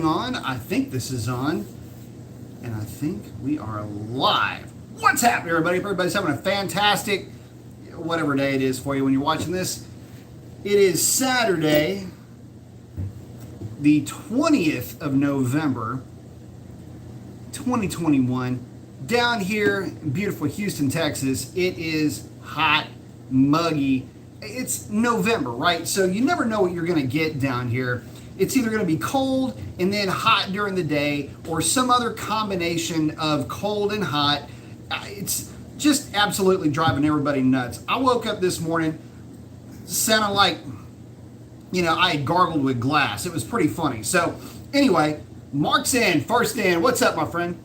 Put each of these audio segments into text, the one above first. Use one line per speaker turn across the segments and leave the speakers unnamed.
On. I think this is on, and I think we are live. What's happening, everybody? Everybody's having a fantastic, whatever day it is for you when you're watching this. It is Saturday, the 20th of November, 2021. Down here in beautiful Houston, Texas, it is hot, muggy. It's November, right? So you never know what you're going to get down here. It's either going to be cold and then hot during the day, or some other combination of cold and hot. It's just absolutely driving everybody nuts. I woke up this morning, sounded like, I had gargled with glass. It was pretty funny. So anyway, Mark's in, first in. What's up, my friend?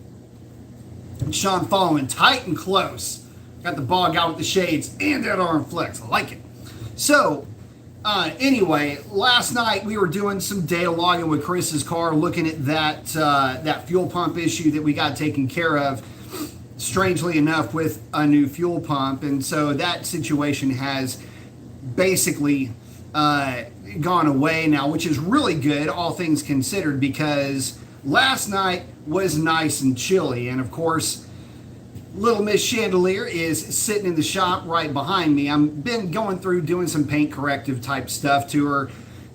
Sean following tight and close. Got the ball guy with the shades and that arm flex. I like it. So, anyway, last night we were doing some data logging with Chris's car, looking at that fuel pump issue that we got taken care of, strangely enough, with a new fuel pump. And so that situation has basically gone away now, which is really good, all things considered, because last night was nice and chilly. And of course, Little Miss Chandelier is sitting in the shop right behind me. I've been going through doing some paint corrective type stuff to her.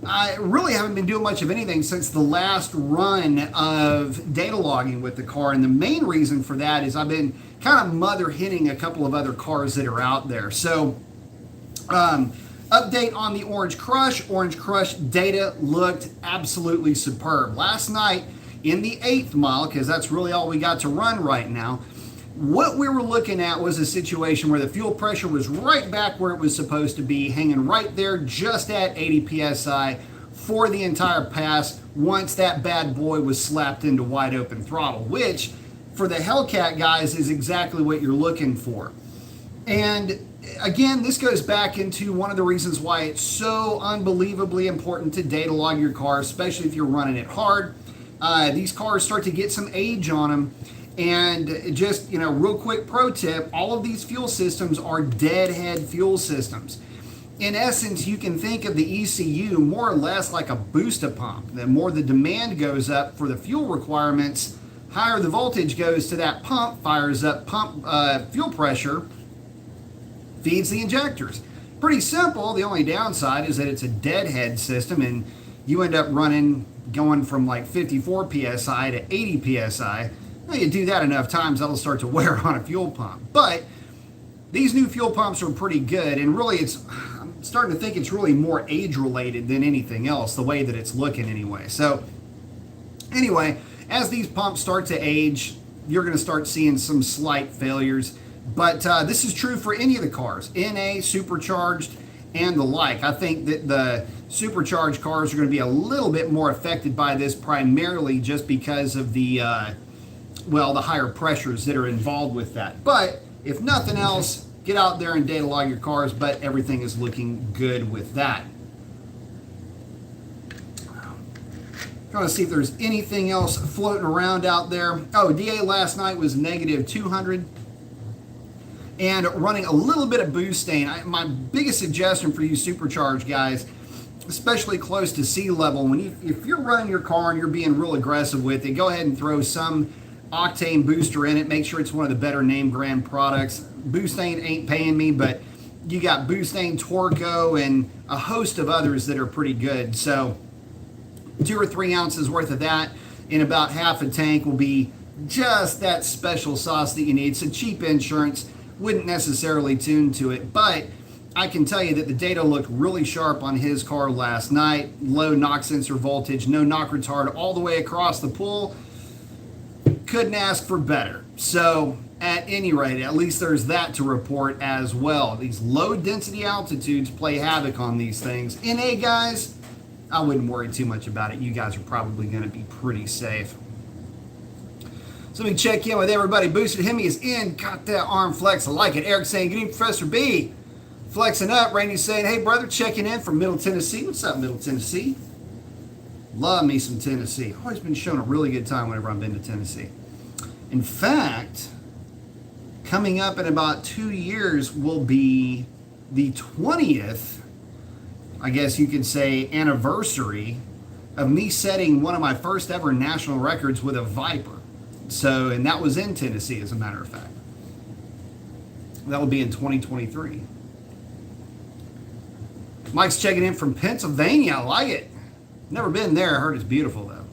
I really haven't been doing much of anything since the last run of data logging with the car. And the main reason for that is I've been kind of mother hitting a couple of other cars that are out there. So, update on the Orange Crush. Orange Crush data looked absolutely superb. Last night in the 8th mile, because that's really all we got to run right now, what we were looking at was a situation where the fuel pressure was right back where it was supposed to be, hanging right there just at 80 psi for the entire pass once that bad boy was slapped into wide open throttle, which for the Hellcat guys is exactly what you're looking for. And again, this goes back into one of the reasons why it's so unbelievably important to data log your car, especially if you're running it hard. These cars start to get some age on them. And just, real quick pro tip, all of these fuel systems are deadhead fuel systems. In essence, you can think of the ECU more or less like a booster pump. The more the demand goes up for the fuel requirements, higher the voltage goes to that pump, fires up pump fuel pressure, feeds the injectors. Pretty simple. The only downside is that it's a deadhead system and you end up going from like 54 PSI to 80 PSI. Well, you do that enough times, that'll start to wear on a fuel pump. But these new fuel pumps are pretty good, and really I'm starting to think it's really more age-related than anything else, the way that it's looking anyway. So anyway, as these pumps start to age, you're going to start seeing some slight failures. But this is true for any of the cars, NA, supercharged, and the like. I think that the supercharged cars are going to be a little bit more affected by this, primarily just because of the higher pressures that are involved with that. But if nothing else, get out there and data log your cars, but everything is looking good with that. Trying to see if there's anything else floating around out there. Oh, DA last night was negative 200 and running a little bit of Octane. My biggest suggestion for you supercharged guys, especially close to sea level, if you're running your car and you're being real aggressive with it, go ahead and throw some Octane booster in it. Make sure it's one of the better name brand products. Octane ain't paying me, but you got Octane, Torco, and a host of others that are pretty good. So 2 or 3 ounces worth of that in about half a tank will be just that special sauce that you need. So cheap insurance, wouldn't necessarily tune to it, but I can tell you that the data looked really sharp on his car last night. Low knock sensor voltage, no knock retard all the way across the pool. Couldn't ask for better. So at any rate, at least there's that to report as well. These low density altitudes play havoc on these things. NA guys, I wouldn't worry too much about it. You guys are probably going to be pretty safe. So let me check in with everybody. Boosted Hemi is in. Got that arm flex. I like it. Eric saying, good evening, Professor B. Flexing up. Randy saying, hey, brother, checking in from Middle Tennessee. What's up, Middle Tennessee? Love me some Tennessee. Always been showing a really good time whenever I've been to Tennessee. In fact, coming up in about 2 years will be the 20th, I guess you could say, anniversary of me setting one of my first ever national records with a Viper. So, and that was in Tennessee, as a matter of fact. That will be in 2023. Mike's checking in from Pennsylvania. I like it. Never been there. I heard it's beautiful, though.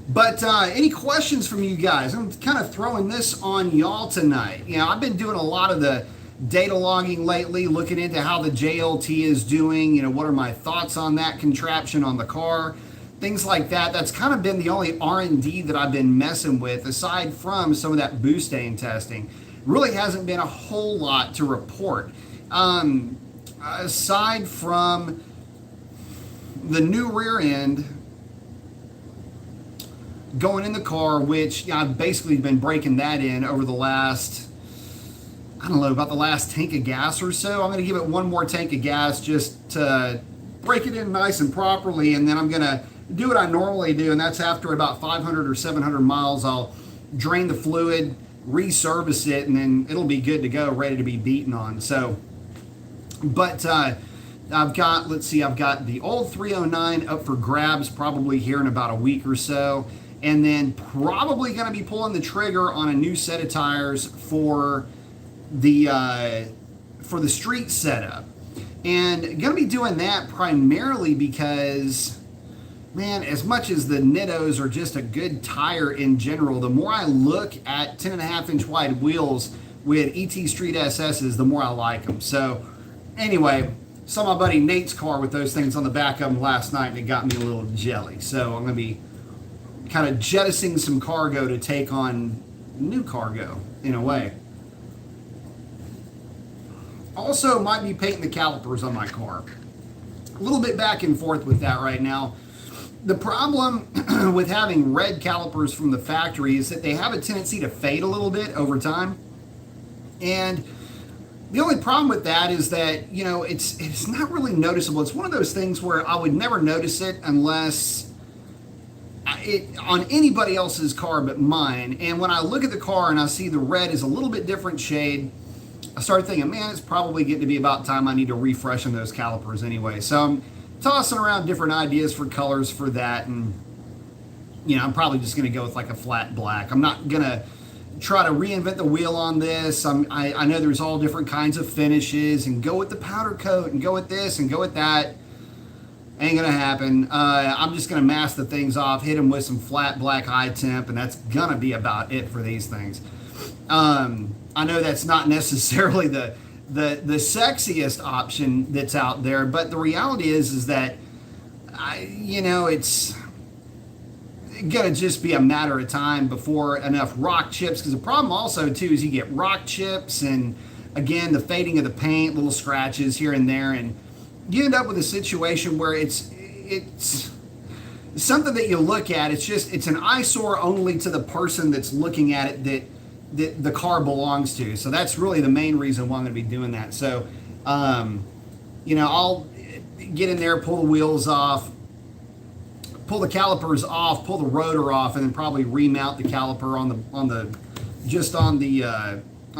But any questions from you guys? I'm kind of throwing this on y'all tonight. You know, I've been doing a lot of the data logging lately, looking into how the JLT is doing. You know, what are my thoughts on that contraption on the car? Things like that. That's kind of been the only R&D that I've been messing with, aside from some of that Boostain testing. Really hasn't been a whole lot to report. Aside from the new rear end going in the car, which I've basically been breaking that in over the last, I don't know, about the last tank of gas or so. I'm going to give it one more tank of gas just to break it in nice and properly, and then I'm going to do what I normally do, and that's after about 500 or 700 miles, I'll drain the fluid, resurface it, and then it'll be good to go, ready to be beaten on. So, but I've got, let's see, I've got the old 309 up for grabs probably here in about a week or so, and then probably going to be pulling the trigger on a new set of tires for the street setup. And going to be doing that primarily because, man, as much as the Nittos are just a good tire in general, the more I look at 10.5-inch wide wheels with ET Street SS's, the more I like them. So anyway, saw my buddy Nate's car with those things on the back of them last night, and it got me a little jelly. So I'm going to be kind of jettisoning some cargo to take on new cargo in a way. Also might be painting the calipers on my car. A little bit back and forth with that right now. The problem with having red calipers from the factory is that they have a tendency to fade a little bit over time. And the only problem with that is that, you know, it's not really noticeable. It's one of those things where I would never notice it unless on anybody else's car but mine. And when I look at the car and I see the red is a little bit different shade, I started thinking, man, it's probably getting to be about time I need to refresh on those calipers anyway. So I'm tossing around different ideas for colors for that, and you know, I'm probably just going to go with like a flat black. I'm not going to try to reinvent the wheel on this. I know there's all different kinds of finishes, and go with the powder coat and go with this and go with that. Ain't going to happen. I'm just going to mask the things off, hit them with some flat black high temp, and that's going to be about it for these things. I know that's not necessarily the sexiest option that's out there, but the reality is that it's gonna just be a matter of time before enough rock chips, because the problem also too is you get rock chips and again the fading of the paint, little scratches here and there, and you end up with a situation where it's something that you look at, it's an eyesore only to the person that's looking at it that the car belongs to. So that's really the main reason why I'm going to be doing that. So, I'll get in there, pull the wheels off, pull the calipers off, pull the rotor off, and then probably remount the caliper on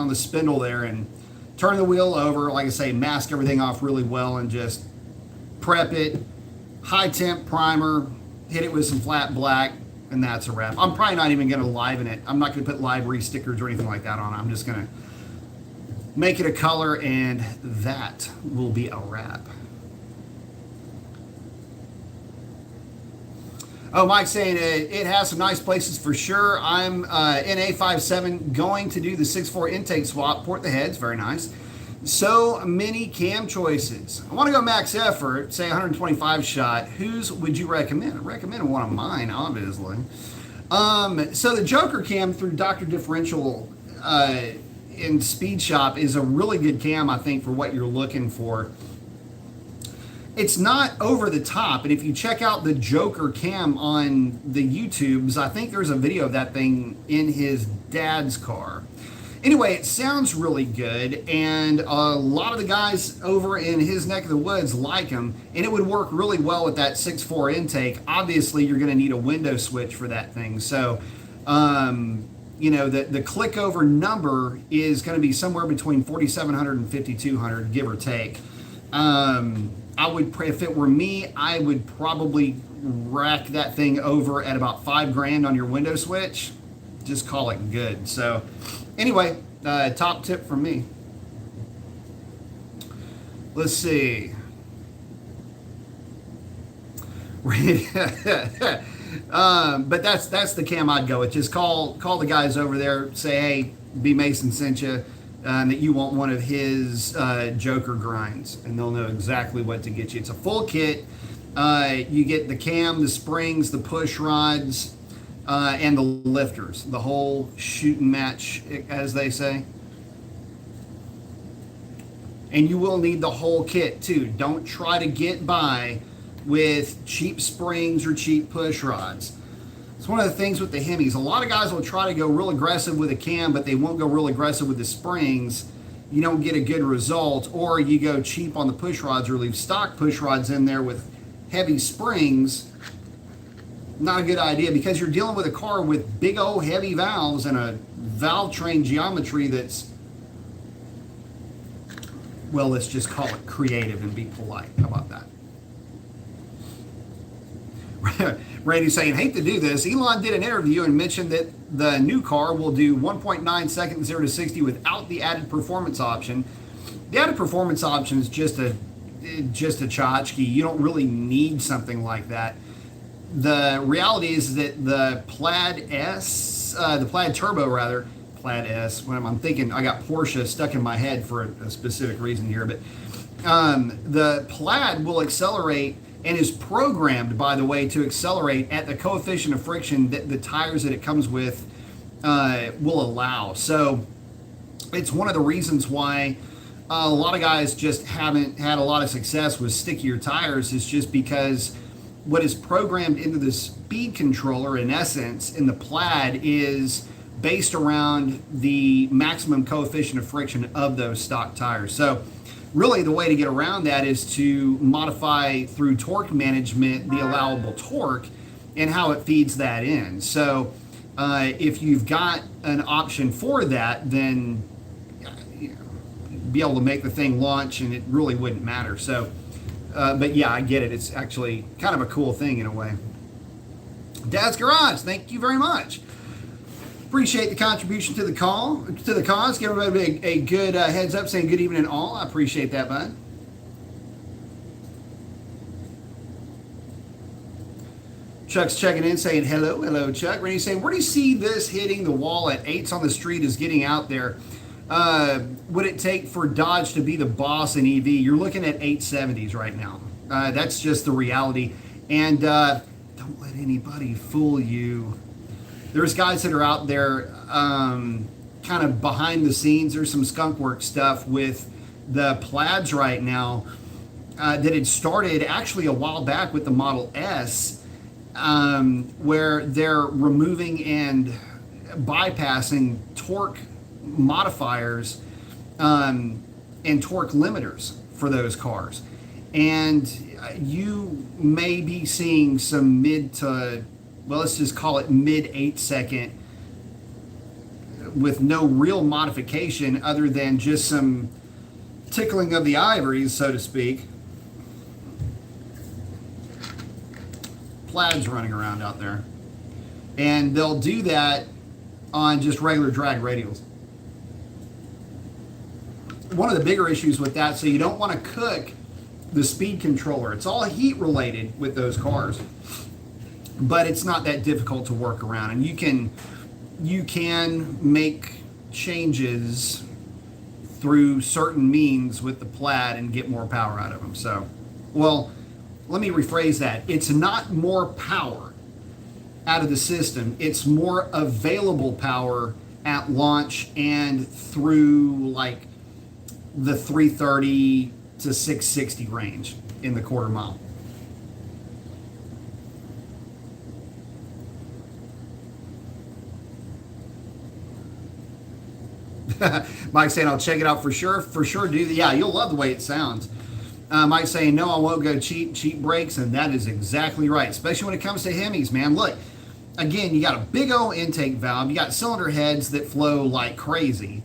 the spindle there, and turn the wheel over. Like I say, mask everything off really well, and just prep it, high temp primer, hit it with some flat black. And that's a wrap. I'm probably not even going to liven it. I'm not going to put livery stickers or anything like that on it. I'm just going to make it a color, and that will be a wrap. Oh, Mike's saying it has some nice places for sure. I'm in A57 going to do the 6.4 intake swap, port the heads, very nice. So many cam choices. I want to go max effort, say 125 shot. Whose would you recommend? I recommend one of mine, obviously. So the Joker cam through Dr. Differential in Speed Shop is a really good cam, I think, for what you're looking for. It's not over the top, and if you check out the Joker cam on the YouTubes, I think there's a video of that thing in his dad's car. Anyway, it sounds really good, and a lot of the guys over in his neck of the woods like him, and it would work really well with that 6.4 intake. Obviously, you're going to need a window switch for that thing, so the click over number is going to be somewhere between 4,700 and 5,200, give or take. I would, if it were me, I would probably rack that thing over at about $5 grand on your window switch. Just call it good. So anyway, top tip from me. Let's see. But that's the cam I'd go with. Just call the guys over there, say, hey, B Mason sent you, that you want one of his Joker grinds, and they'll know exactly what to get you. It's a full kit. You get the cam, the springs, the push rods, and the lifters, the whole shooting match, as they say. And you will need the whole kit too. Don't try to get by with cheap springs or cheap push rods. It's one of the things with the Hemis. A lot of guys will try to go real aggressive with a cam, but they won't go real aggressive with the springs. You don't get a good result, or you go cheap on the push rods or leave stock push rods in there with heavy springs. Not a good idea, because you're dealing with a car with big old heavy valves and a valve train geometry that's, well, let's just call it creative and be polite. How about that? Randy's saying, hate to do this. Elon did an interview and mentioned that the new car will do 1.9 seconds 0 to 60 without the added performance option. The added performance option is just a tchotchke. You don't really need something like that. The reality is that the Plaid S, the Plaid Turbo rather, Plaid S, when I'm thinking, I got Porsche stuck in my head for a specific reason here, but the Plaid will accelerate, and is programmed, by the way, to accelerate at the coefficient of friction that the tires that it comes with will allow. So it's one of the reasons why a lot of guys just haven't had a lot of success with stickier tires, is just because what is programmed into the speed controller, in essence, in the Plaid, is based around the maximum coefficient of friction of those stock tires. So really, the way to get around that is to modify through torque management the allowable torque and how it feeds that in. So if you've got an option for that, then be able to make the thing launch, and it really wouldn't matter. So, but yeah, I get it. It's actually kind of a cool thing in a way. Dad's Garage, thank you very much. Appreciate the contribution to the cause. Give everybody a good heads up, saying good evening all. I appreciate that, bud. Chuck's checking in, saying hello, Chuck. Randy's saying, where do you see this hitting the wall at 8s on the street is getting out there? Would it take for Dodge to be the boss in EV? You're looking at 870s right now. That's just the reality. And don't let anybody fool you. There's guys that are out there kind of behind the scenes. There's some skunk work stuff with the Plaids right now that had started actually a while back with the Model S, where they're removing and bypassing torque modifiers and torque limiters for those cars. And you may be seeing some mid to, well, let's just call it mid 8-second with no real modification other than just some tickling of the ivories, so to speak. Plaids running around out there. And they'll do that on just regular drag radials. One of the bigger issues with that, so you don't want to cook the speed controller. It's all heat related with those cars. But it's not that difficult to work around, and you can make changes through certain means with the Plaid and get more power out of them. So, well, let me rephrase that. It's not more power out of the system. It's more available power at launch and through like the 330 to 660 range in the quarter mile. Mike's saying, I'll check it out for sure. For sure, dude. Yeah, you'll love the way it sounds. Mike's saying, no, I won't go cheap brakes, and that is exactly right, especially when it comes to Hemis, man. Look, again, you got a big old intake valve. You got cylinder heads that flow like crazy.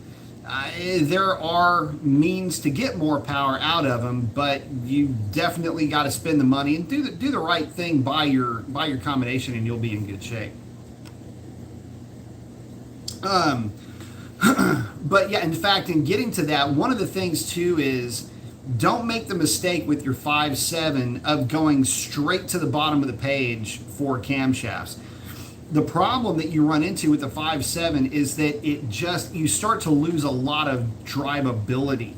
There are means to get more power out of them, but you definitely got to spend the money and do the right thing by your combination, and you'll be in good shape. But yeah, in fact, in getting to that, one of the things too is don't make the mistake with your 5.7 of going straight to the bottom of the page for camshafts. The problem that you run into with the 5.7 is that you start to lose a lot of drivability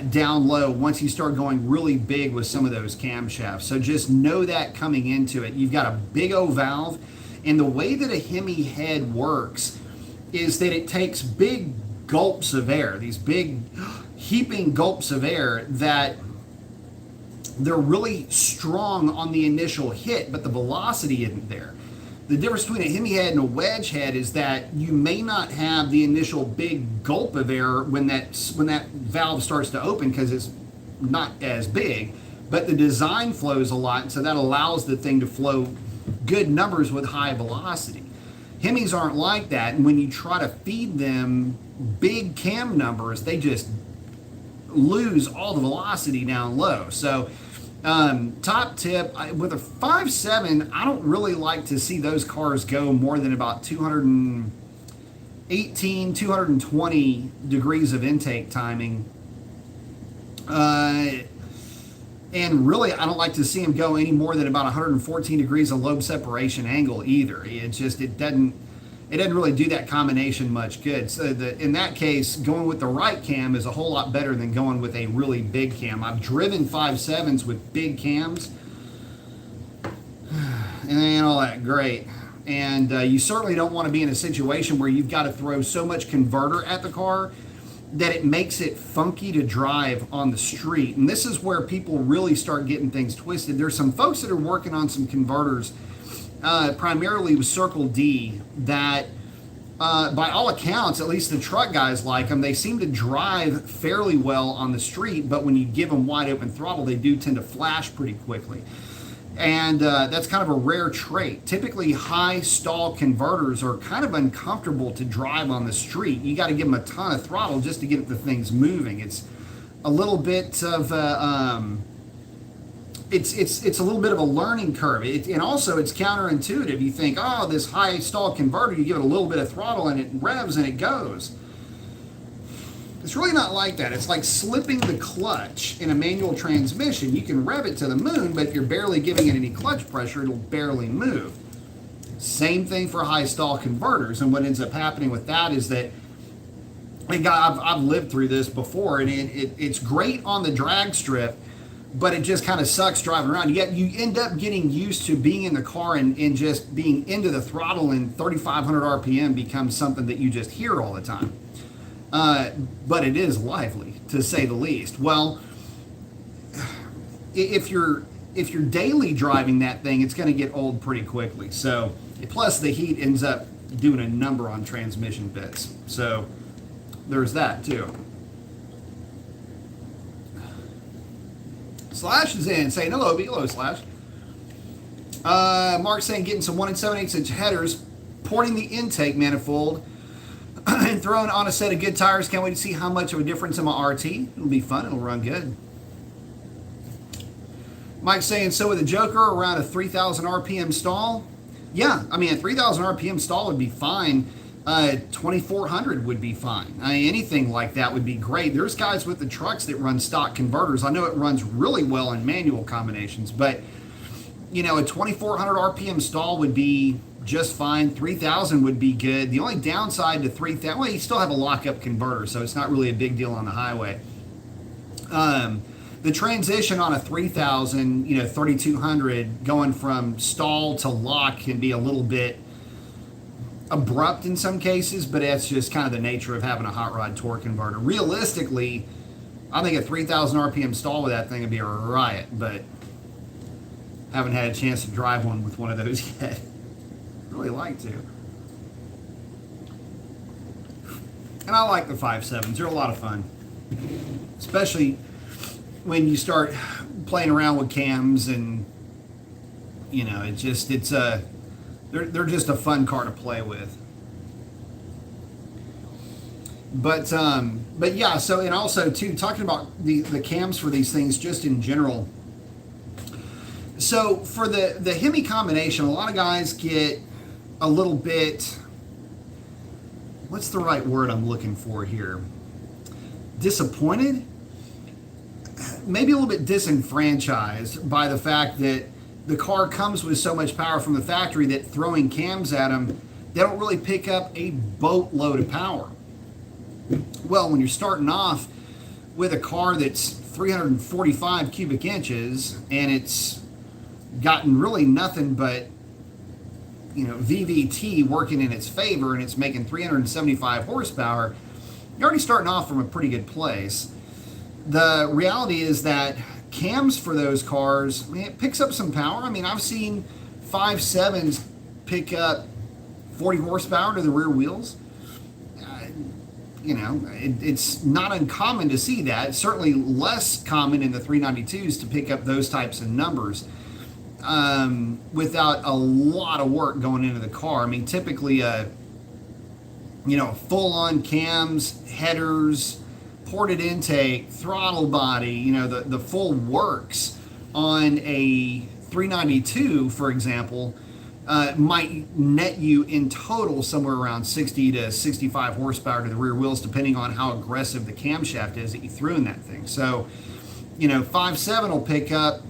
down low once you start going really big with some of those camshafts. So just know that coming into it. You've got a big O valve, and the way that a Hemi head works is that it takes big gulps of air, these big heaping gulps of air that they're really strong on the initial hit, but the velocity isn't there. The difference between a Hemi head and a wedge head is that you may not have the initial big gulp of air when that valve starts to open because it's not as big, but the design flows a lot, so that allows the thing to flow good numbers with high velocity. Hemis aren't like that, and when you try to feed them big cam numbers, they just lose all the velocity down low. So top tip, with a 5.7, I don't really like to see those cars go more than about 218, 220 degrees of intake timing. And really, I don't like to see them go any more than about 114 degrees of lobe separation angle either. It doesn't really do that combination much good. So in that case, going with the right cam is a whole lot better than going with a really big cam. I've driven 5.7s with big cams, and they ain't all that great. And you certainly don't want to be in a situation where you've got to throw so much converter at the car that it makes it funky to drive on the street. And this is where people really start getting things twisted. There's some folks that are working on some converters, primarily with Circle D, that by all accounts, at least the truck guys like them, they seem to drive fairly well on the street, but when you give them wide open throttle, they do tend to flash pretty quickly. And that's kind of a rare trait. Typically, high stall converters are kind of uncomfortable to drive on the street. You got to give them a ton of throttle just to get the things moving. It's a little bit of it's a little bit of a learning curve. And also it's counterintuitive. You think, oh, this high stall converter, you give it a little bit of throttle and it revs and it goes. It's really not like that. It's like slipping the clutch in a manual transmission. You can rev it to the moon, but if you're barely giving it any clutch pressure, it'll barely move. Same thing for high stall converters. And what ends up happening with that is that, I've lived through this before, and it's great on the drag strip, but it just kind of sucks driving around. Yet you end up getting used to being in the car and just being into the throttle, and 3,500 RPM becomes something that you just hear all the time. But it is lively, to say the least. Well, if you're daily driving that thing, it's going to get old pretty quickly. So, plus the heat ends up doing a number on transmission bits. So there's that too. Slash is in saying hello, hello Slash. Mark saying getting some 1 7/8 inch headers, porting the intake manifold, and throwing on a set of good tires. Can't wait to see how much of a difference in my RT. It'll be fun. It'll run good. Mike's saying, so with a Joker around a 3,000 RPM stall? Yeah, I mean, a 3,000 RPM stall would be fine. 2,400 would be fine. I mean, anything like that would be great. There's guys with the trucks that run stock converters. I know it runs really well in manual combinations, but, a 2,400 RPM stall would be just fine. 3,000 would be good. The only downside to 3,000, well, you still have a lockup converter, so it's not really a big deal on the highway. The transition on a 3,000, 3,200, going from stall to lock can be a little bit abrupt in some cases, but that's just kind of the nature of having a hot rod torque converter. Realistically, I think a 3,000 RPM stall with that thing would be a riot, but haven't had a chance to drive one with one of those yet. Really like to. And I like the 5.7s. They're a lot of fun, especially when you start playing around with cams, and they're just a fun car to play with. But yeah, so, and also too, talking about the cams for these things just in general. So for the Hemi combination, a lot of guys get a little bit, what's the right word I'm looking for here? Disappointed? Maybe a little bit disenfranchised by the fact that the car comes with so much power from the factory that throwing cams at them, they don't really pick up a boatload of power. Well, when you're starting off with a car that's 345 cubic inches and it's gotten really nothing but, you know, VVT working in its favor and it's making 375 horsepower, you're already starting off from a pretty good place. The reality is that cams for those cars, man, it picks up some power. I mean, I've seen 5.7s pick up 40 horsepower to the rear wheels. You know, it's not uncommon to see that. It's certainly less common in the 392s to pick up those types of numbers without a lot of work going into the car. I mean, typically, you know, full-on cams, headers, ported intake, throttle body, you know, the full works on a 392, for example, might net you in total somewhere around 60 to 65 horsepower to the rear wheels, depending on how aggressive the camshaft is that you threw in that thing. So, you know, 5.7 will pick up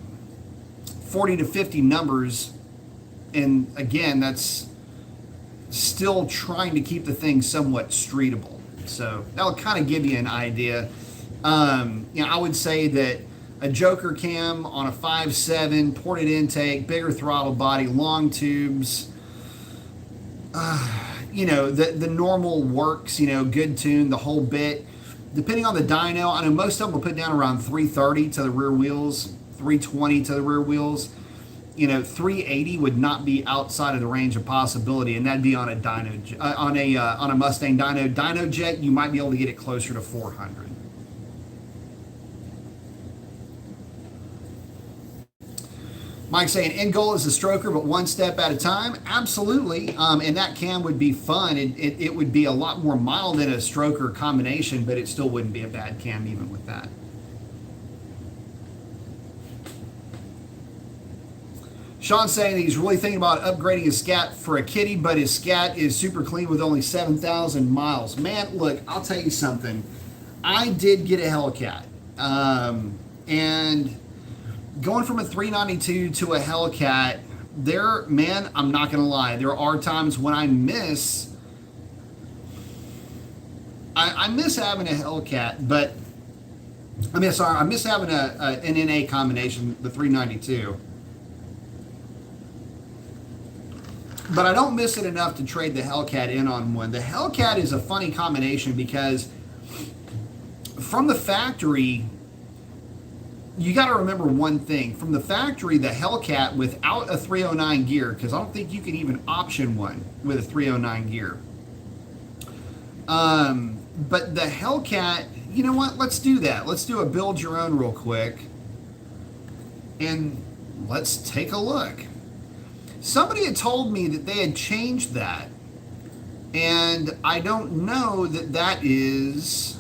40 to 50 numbers. And again, that's still trying to keep the thing somewhat streetable. So that'll kind of give you an idea. You know, I would say that a Joker cam on a 5.7, ported intake, bigger throttle body, long tubes, you know, the normal works, you know, good tune, the whole bit. Depending on the dyno, I know most of them will put down around 330 to the rear wheels, 320 to the rear wheels. You know, 380 would not be outside of the range of possibility, and that'd be on a dyno, on a Mustang dyno. Dyno jet, you might be able to get it closer to 400. Mike saying, end goal is a stroker, but one step at a time. Absolutely. And that cam would be fun. It would be a lot more mild than a stroker combination, but it still wouldn't be a bad cam even with that. Sean's saying that he's really thinking about upgrading his Scat for a kitty, but his Scat is super clean with only 7,000 miles. Man, look, I'll tell you something. I did get a Hellcat. And going from a 392 to a Hellcat, man, I'm not going to lie. There are times when I miss having a Hellcat, but I miss having an NA combination, the 392. But I don't miss it enough to trade the Hellcat in on one. The Hellcat is a funny combination because from the factory, you got to remember one thing. From the factory, the Hellcat without a 309 gear, because I don't think you can even option one with a 309 gear. But the Hellcat, you know what? Let's do that. Let's do a build your own real quick. And let's take a look. Somebody had told me that they had changed that. And I don't know that that is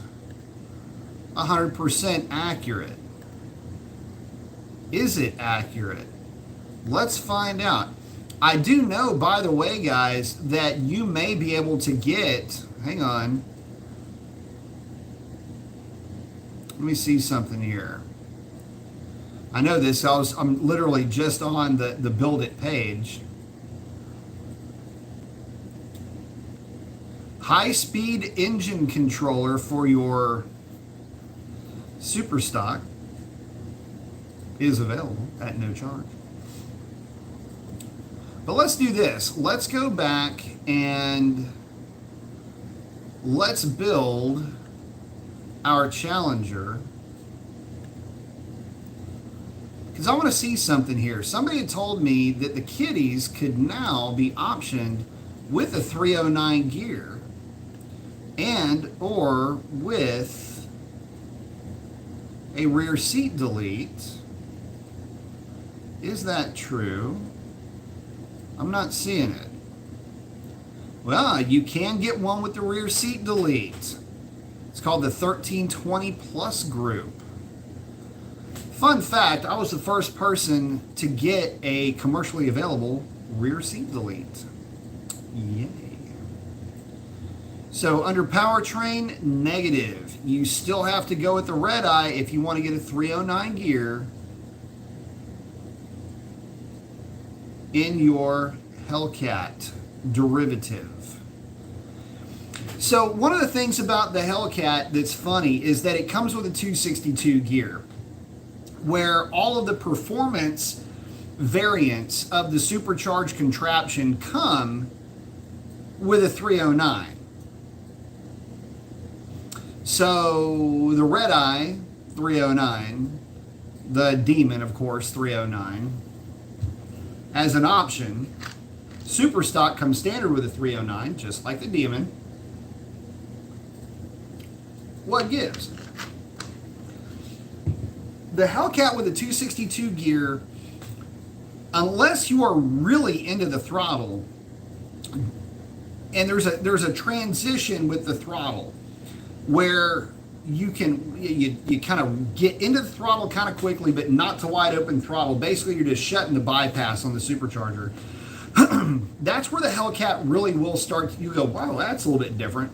100% accurate. Is it accurate? Let's find out. I do know, by the way, guys, that you may be able to get, hang on. Let me see something here. I know this, I'm literally just on the Build It page. High-speed engine controller for your Super Stock is available at no charge. But let's do this. Let's go back and let's build our Challenger. Because I want to see something here. Somebody had told me that the kitties could now be optioned with a 309 gear and or with a rear seat delete. Is that true? I'm not seeing it. Well, you can get one with the rear seat delete. It's called the 1320 Plus group. Fun fact, I was the first person to get a commercially available rear seat delete. Yay. So under powertrain, negative. You still have to go with the red eye if you want to get a 309 gear in your Hellcat derivative. So one of the things about the Hellcat that's funny is that it comes with a 262 gear, where all of the performance variants of the supercharged contraption come with a 309. So the Red Eye 309, the Demon, of course, 309, as an option. Super Stock comes standard with a 309, just like the Demon. What gives? The Hellcat with a 262 gear, unless you are really into the throttle, and there's a transition with the throttle where you kind of get into the throttle kind of quickly, but not to wide open throttle. Basically, you're just shutting the bypass on the supercharger. That's where the Hellcat really will start. You go, wow, that's a little bit different.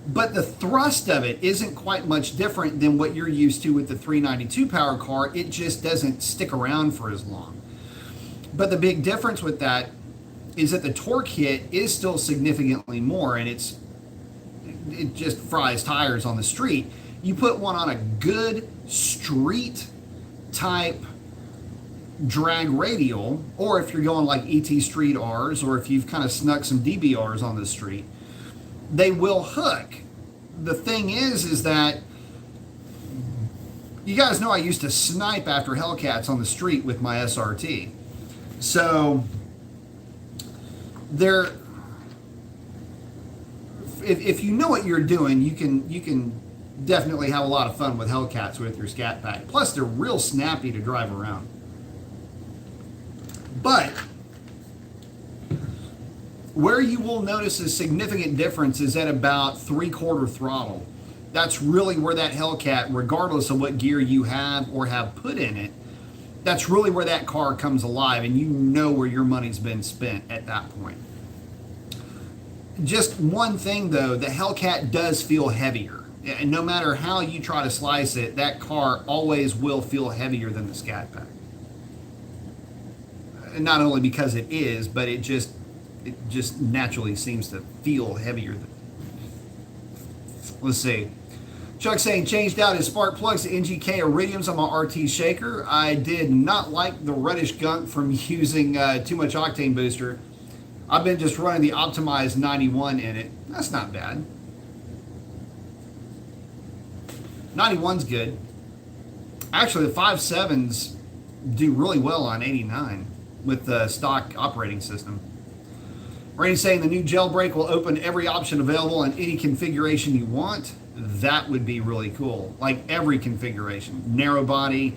But the thrust of it isn't quite much different than what you're used to with the 392 power car. It just doesn't stick around for as long. But the big difference with that is that the torque hit is still significantly more, and it just fries tires on the street. You put one on a good street type drag radial, or if you're going like ET Street Rs, or if you've kind of snuck some DBRs on the street, they will hook. The thing is that you guys know I used to snipe after Hellcats on the street with my SRT. So there, if you know what you're doing, you can definitely have a lot of fun with Hellcats with your Scat Pack. Plus, they're real snappy to drive around. But where you will notice a significant difference is at about 3/4 throttle. That's really where that Hellcat, regardless of what gear you have or have put in it, that's really where that car comes alive, and you know where your money's been spent at that point. Just one thing though, the Hellcat does feel heavier. And no matter how you try to slice it, that car always will feel heavier than the Scat Pack. Not only because it is, but it just naturally seems to feel heavier. Let's see. Chuck saying, changed out his spark plugs to NGK Iridiums on my RT shaker. I did not like the reddish gunk from using too much octane booster. I've been just running the optimized 91 in it. That's not bad. 91's good. Actually, the 5.7s do really well on 89 with the stock operating system. Randy's saying the new jailbreak will open every option available in any configuration you want. That would be really cool. Like every configuration. Narrow body.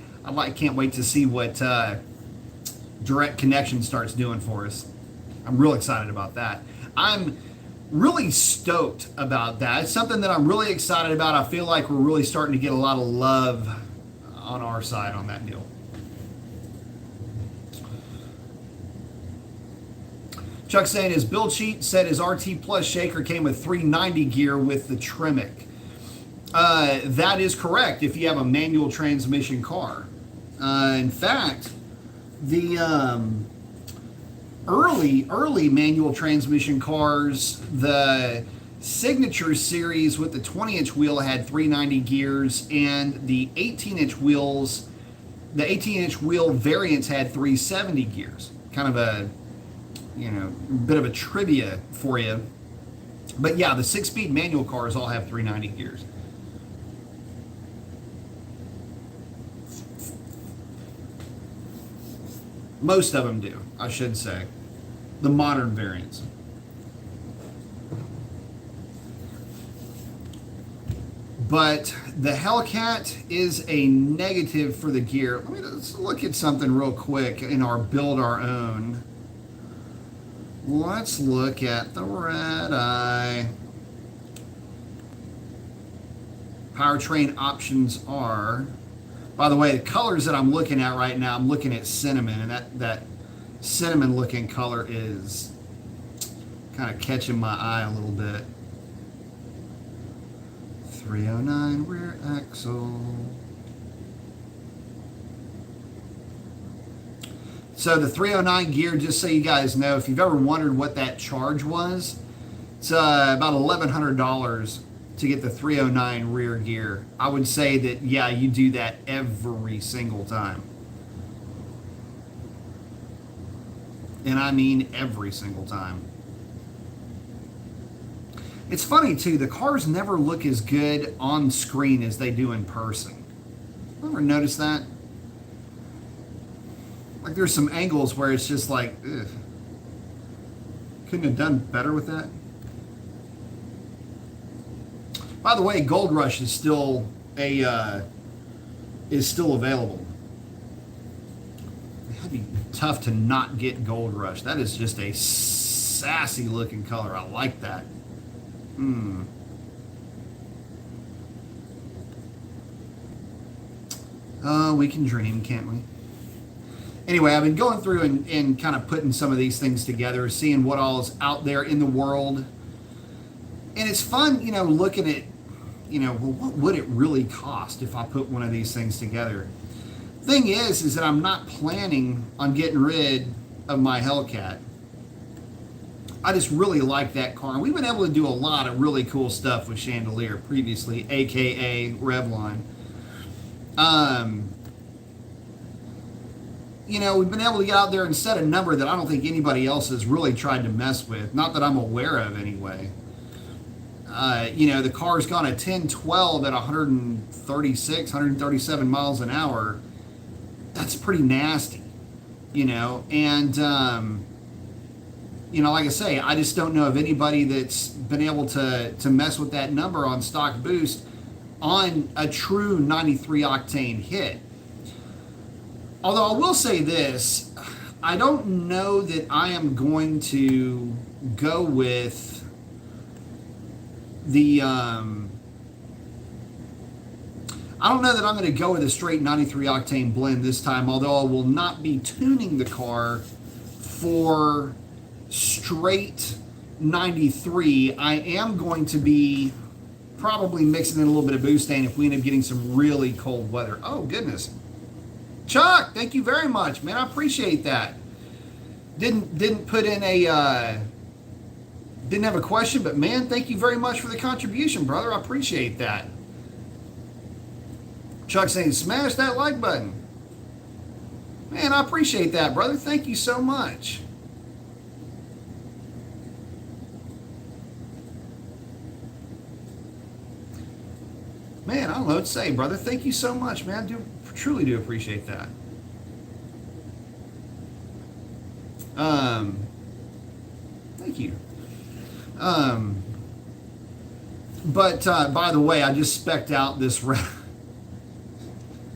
Can't wait to see what direct connection starts doing for us. I'm real excited about that. I'm really stoked about that. It's something that I'm really excited about. I feel like we're really starting to get a lot of love on our side on that deal. Chuck saying his build sheet said his RT Plus shaker came with 390 gear with the Tremec. That is correct if you have a manual transmission car. In fact, the early manual transmission cars, the Signature series with the 20-inch wheel had 390 gears, and the 18-inch wheels, the 18-inch wheel variants had 370 gears. Kind of a bit of a trivia for you. But yeah, the 6-speed manual cars all have 390 gears. Most of them do, I should say. The modern variants. But the Hellcat is a negative for the gear. Let's look at something real quick in our build our own. Let's look at the Red Eye. Powertrain options are, by the way, the colors that I'm looking at right now, I'm looking at cinnamon, and that cinnamon looking color is kind of catching my eye a little bit. 309 rear axle. So the 309 gear, just so you guys know, if you've ever wondered what that charge was, it's about $1,100 to get the 309 rear gear. I would say that, yeah, you do that every single time. And I mean every single time. It's funny too, the cars never look as good on screen as they do in person. Ever notice that? Like there's some angles where it's just like, ugh. Couldn't have done better with that. By the way, Gold Rush is still available. It'd be tough to not get Gold Rush. That is just a sassy looking color. I like that. We can dream, can't we? Anyway, I've been going through and kind of putting some of these things together, seeing what all is out there in the world. And it's fun, looking at, well, what would it really cost if I put one of these things together? Thing is that I'm not planning on getting rid of my Hellcat. I just really like that car. And we've been able to do a lot of really cool stuff with Chandelier previously, aka Revlon. We've been able to get out there and set a number that I don't think anybody else has really tried to mess with. Not that I'm aware of anyway. The car's gone at 1012 at 136, 137 miles an hour. That's pretty nasty, and like I say, I just don't know of anybody that's been able to mess with that number on stock boost on a true 93 octane hit. Although I will say this, I don't know that I am going to go with the I don't know that I'm going to go with a straight 93 octane blend this time, although I will not be tuning the car for straight 93. I am going to be probably mixing in a little bit of Boostane if we end up getting some really cold weather. Oh, goodness. Chuck, thank you very much, man. I appreciate that. Didn't put in a... didn't have a question, but man, thank you very much for the contribution, brother. I appreciate that. Chuck saying, smash that like button. Man, I appreciate that, brother. Thank you so much. Man, I don't know what to say, brother. Thank you so much, man. I truly do appreciate that. Thank you. But by the way, I just spec'd out this red.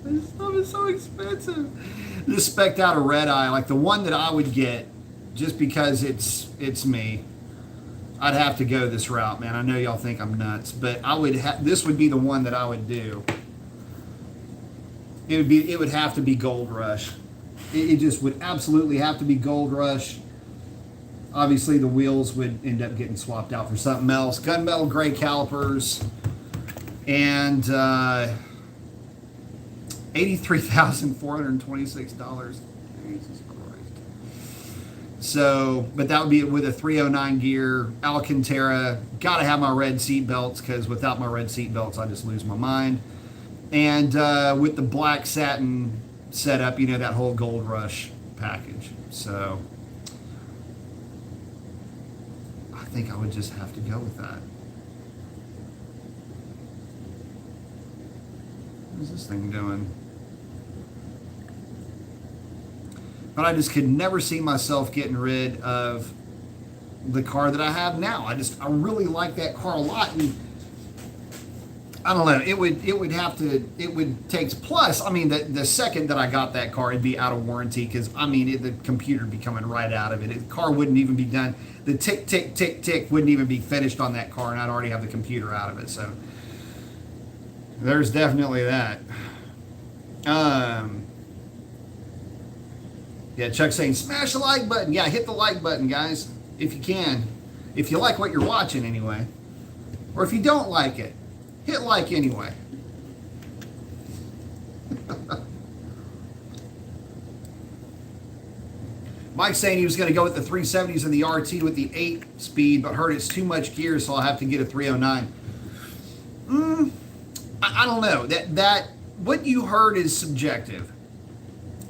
This stuff is so expensive. Just spec'd out a red eye, like the one that I would get, just because it's me. I'd have to go this route, man. I know y'all think I'm nuts, but I would. This would be the one that I would do. It would have to be Gold Rush. It just would absolutely have to be Gold Rush. Obviously, the wheels would end up getting swapped out for something else. Gunmetal gray calipers, and $83,426. Jesus Christ. So, but that would be with a 309 gear, Alcantara. Got to have my red seat belts, because without my red seat belts, I just lose my mind. And with the black satin setup, that whole Gold Rush package. So I think I would just have to go with that. What is this thing doing? But I just could never see myself getting rid of the car that I have now. I really like that car a lot, and I don't know. It would take, plus, I mean, the second that I got that car, it'd be out of warranty, because, I mean, the computer would be coming right out of it. The car wouldn't even be done. The tick, tick, tick, tick wouldn't even be finished on that car, and I'd already have the computer out of it. So There's definitely that. Yeah, Chuck's saying smash the like button. Yeah, hit the like button, guys, if you can. If you like what you're watching anyway. Or if you don't like it, hit like anyway. Mike's saying he was going to go with the 370s and the RT with the 8 speed, but heard it's too much gear, so I'll have to get a 309. I don't know. That what you heard is subjective.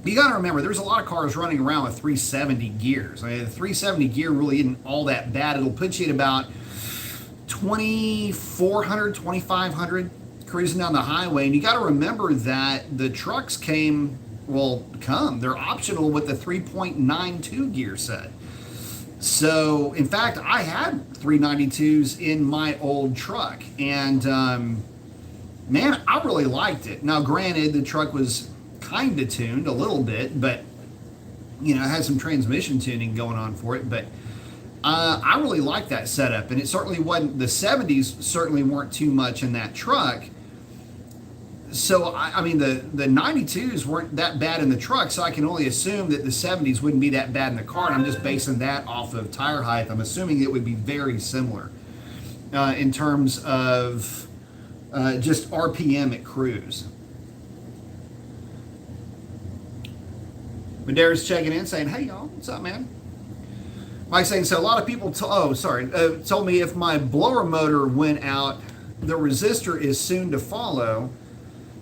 You got to remember, there's a lot of cars running around with 370 gears. I mean, the 370 gear really isn't all that bad. It'll put you at about 2,400, 2,500 cruising down the highway. And you got to remember that the trucks they're optional with the 3.92 gear set. So, in fact, I had 392s in my old truck. And, man, I really liked it. Now, granted, the truck was kind of tuned a little bit, but, it had some transmission tuning going on for it. But I really liked that setup. And it certainly wasn't, the 70s certainly weren't too much in that truck. So, I mean, the 92s weren't that bad in the truck, so I can only assume that the 70s wouldn't be that bad in the car. And I'm just basing that off of tire height. I'm assuming it would be very similar in terms of just RPM at cruise. Madera's checking in saying, hey, y'all, what's up, man? Mike's saying, so a lot of people told me if my blower motor went out, the resistor is soon to follow.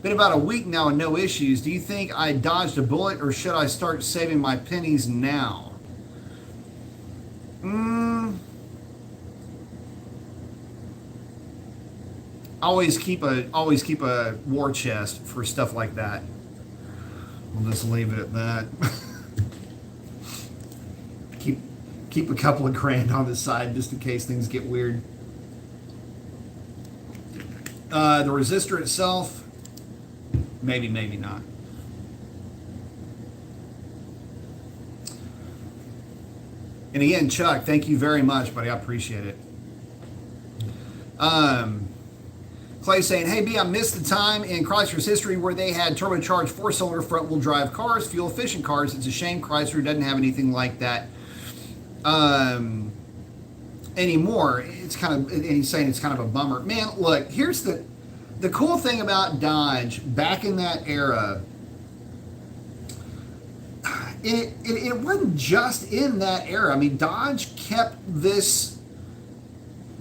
Been about a week now and no issues. Do you think I dodged a bullet, or should I start saving my pennies now? Always keep a war chest for stuff like that. We'll just leave it at that. keep a couple of grand on the side just in case things get weird. The resistor itself, maybe not. And again, Chuck, thank you very much, buddy. I appreciate it. Clay saying, hey, B, I missed the time in Chrysler's history where they had turbocharged 4-cylinder front-wheel drive cars, fuel-efficient cars. It's a shame Chrysler doesn't have anything like that anymore. It's kind of, and he's saying it's kind of a bummer. Man, look, here's the cool thing about Dodge back in that era. It wasn't just in that era. I mean, Dodge kept this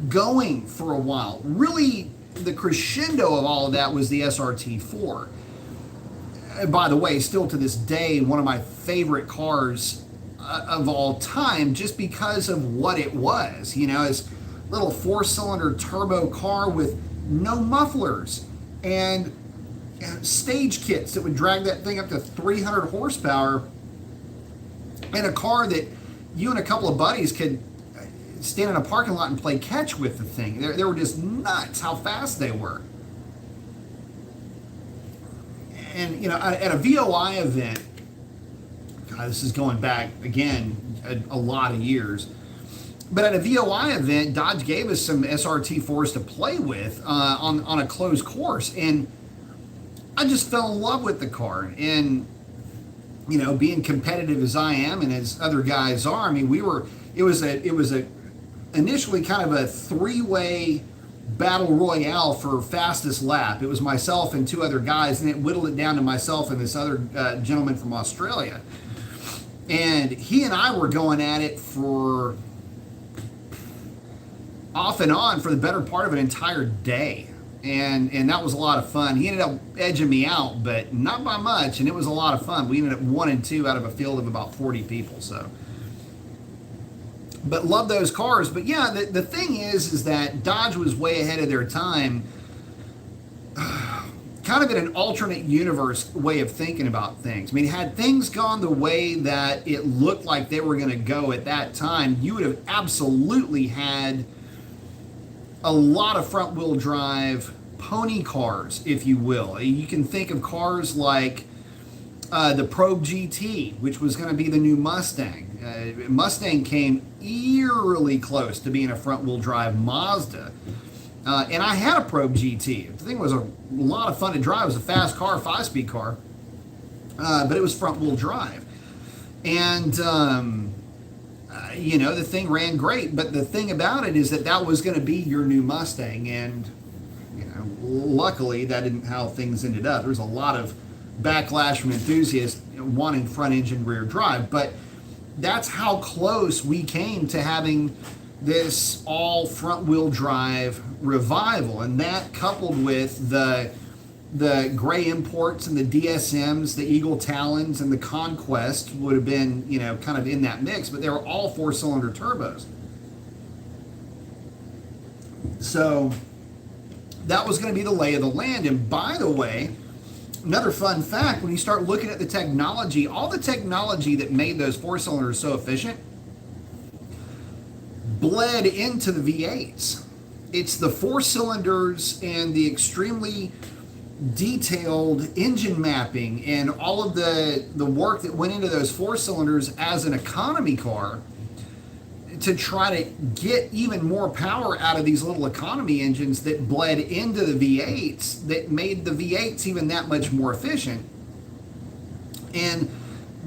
going for a while. Really, the crescendo of all of that was the SRT4. By the way, still to this day, one of my favorite cars of all time, just because of what it was. It's a little 4-cylinder turbo car with no mufflers and stage kits that would drag that thing up to 300 horsepower, and a car that you and a couple of buddies could stand in a parking lot and play catch with the thing. They were just nuts how fast they were. And at a VOI event, God, this is going back again a lot of years, but at a VOI event, Dodge gave us some SRT4s to play with on a closed course, and I just fell in love with the car. And being competitive as I am and as other guys are, I mean, it was a initially kind of a 3-way battle royale for fastest lap. It was myself and 2 other guys, and it whittled it down to myself and this other gentleman from Australia. And he and I were going at it for off and on for the better part of an entire day. And that was a lot of fun. He ended up edging me out, but not by much, and it was a lot of fun. We ended up 1 and 2 out of a field of about 40 people, so. But love those cars. But yeah, the thing is that Dodge was way ahead of their time, kind of in an alternate universe way of thinking about things. I mean, had things gone the way that it looked like they were going to go at that time, you would have absolutely had a lot of front-wheel drive pony cars, if you will. You can think of cars like the Probe GT, which was going to be the new Mustang. Mustang came eerily close to being a front-wheel drive Mazda And I had a Probe GT. The thing was a lot of fun to drive. It was a fast car, 5-speed car, but it was front-wheel drive. And, you know, the thing ran great. But the thing about it is that that was going to be your new Mustang. And, you know, luckily that didn't how things ended up. There was a lot of backlash from enthusiasts wanting front-engine rear drive. But that's how close we came to having this all front-wheel drive revival, and that coupled with the gray imports and the DSMs, the Eagle Talons, and the Conquest would have been, you know, kind of in that mix, but they were all 4-cylinder turbos. So that was going to be the lay of the land. And by the way, another fun fact, when you start looking at the technology, all the technology that made those 4-cylinders so efficient bled into the V8s. It's the 4 cylinders and the extremely detailed engine mapping and all of the work that went into those 4 cylinders as an economy car to try to get even more power out of these little economy engines that bled into the V8s that made the V8s even that much more efficient, and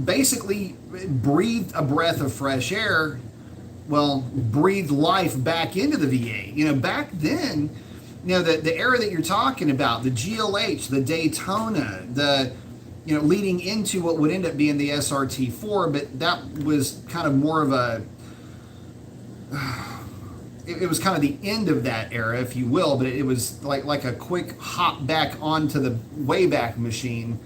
basically breathed a breath of fresh air. Well, breathed life back into the V8. You know, back then, you know, the era that you're talking about, the GLH, the Daytona, the, you know, leading into what would end up being the SRT4, but that was kind of more of a, it was kind of the end of that era, if you will, but it was like a quick hop back onto the Wayback Machine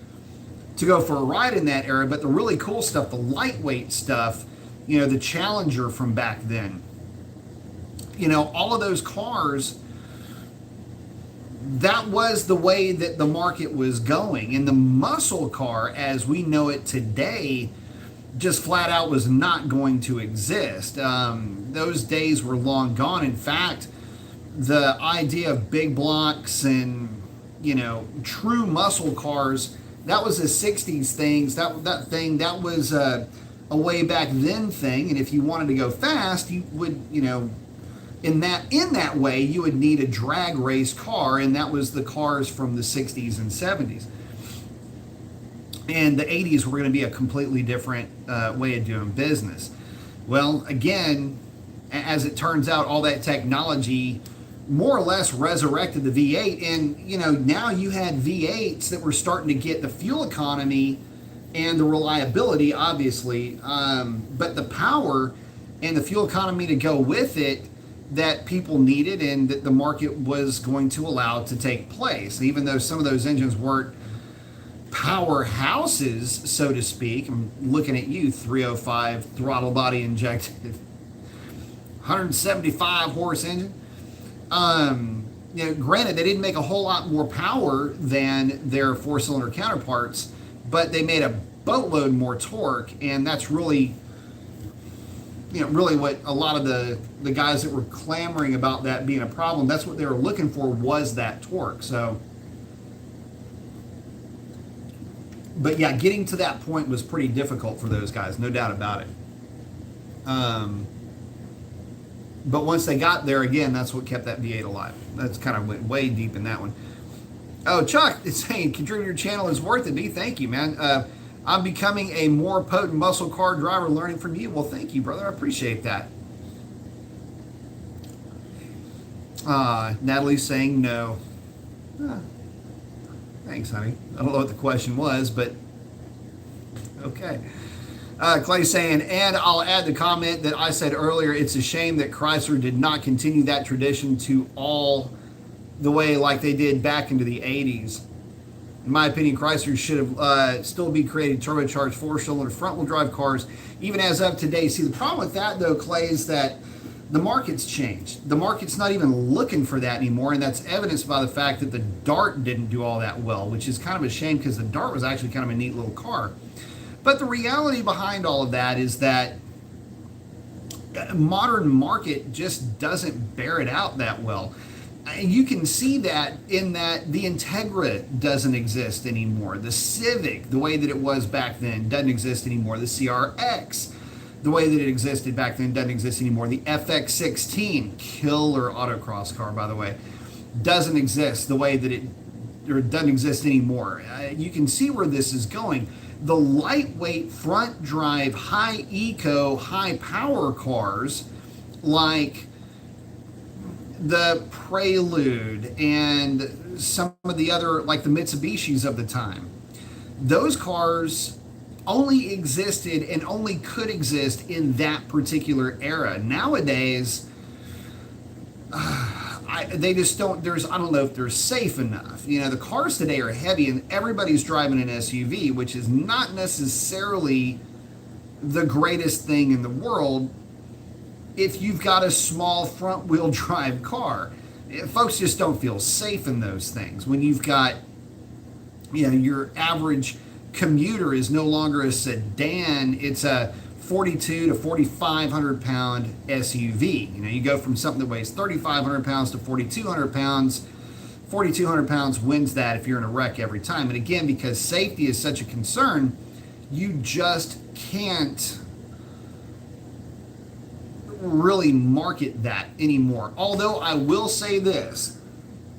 to go for a ride in that era. But the really cool stuff, the lightweight stuff, you know, the Challenger from back then, you know, all of those cars, that was the way that the market was going. And the muscle car, as we know it today, just flat out was not going to exist. Those days were long gone. In fact, the idea of big blocks and, you know, true muscle cars, that was a 60s thing. That was a way back then thing. And if you wanted to go fast, you would, you know, in that way, you would need a drag race car, and that was the cars from the 60s and 70s. And the 80s were going to be a completely different way of doing business. Well, again, as it turns out, all that technology more or less resurrected the V8. And, you know, now you had V8s that were starting to get the fuel economy and the reliability, obviously, but the power and the fuel economy to go with it that people needed and that the market was going to allow to take place. Even though some of those engines weren't powerhouses, so to speak. I'm looking at you, 305 throttle body injected, 175 horse engine. You know, granted, they didn't make a whole lot more power than their 4-cylinder counterparts, but they made a boatload more torque, and that's really, you know, really what a lot of the guys that were clamoring about that being a problem, that's what they were looking for, was that torque. So, but yeah, getting to that point was pretty difficult for those guys, no doubt about it. But once they got there, again, that's what kept that V8 alive. That's kind of went way deep in that one. Oh, Chuck is saying, contributing your channel is worth it, B. Thank you, man. I'm becoming a more potent muscle car driver learning from you. Well, thank you, brother. I appreciate that. Natalie's saying no. Thanks, honey. I don't know what the question was, but okay. Clay's saying, and I'll add the comment that I said earlier, it's a shame that Chrysler did not continue that tradition to all the way like they did back into the 80s. In my opinion, Chrysler should have still be creating turbocharged 4-cylinder front-wheel drive cars, even as of today. See, the problem with that, though, Clay, is that the market's changed. The market's not even looking for that anymore, and that's evidenced by the fact that the Dart didn't do all that well, which is kind of a shame because the Dart was actually kind of a neat little car. But the reality behind all of that is that modern market just doesn't bear it out that well. And you can see that in that the Integra doesn't exist anymore. The Civic, the way that it was back then, doesn't exist anymore. The CRX, the way that it existed back then, doesn't exist anymore. The FX16, killer autocross car, by the way. doesn't exist the way that it, or doesn't exist anymore. You can see where this is going. The lightweight front drive, high eco, high power cars like the Prelude and some of the other, like the Mitsubishis of the time, those cars only existed and only could exist in that particular era. Nowadays, they just don't, I don't know if they're safe enough. You know, the cars today are heavy and everybody's driving an SUV, which is not necessarily the greatest thing in the world if you've got a small front wheel drive car. Folks just don't feel safe in those things. When you've got, you know, your average commuter is no longer a sedan, it's a 42 to 4,500 pound SUV. You know, you go from something that weighs 3,500 pounds to 4,200 pounds. 4,200 pounds wins that if you're in a wreck every time. And again, because safety is such a concern, you just can't really market that anymore. Although I will say this,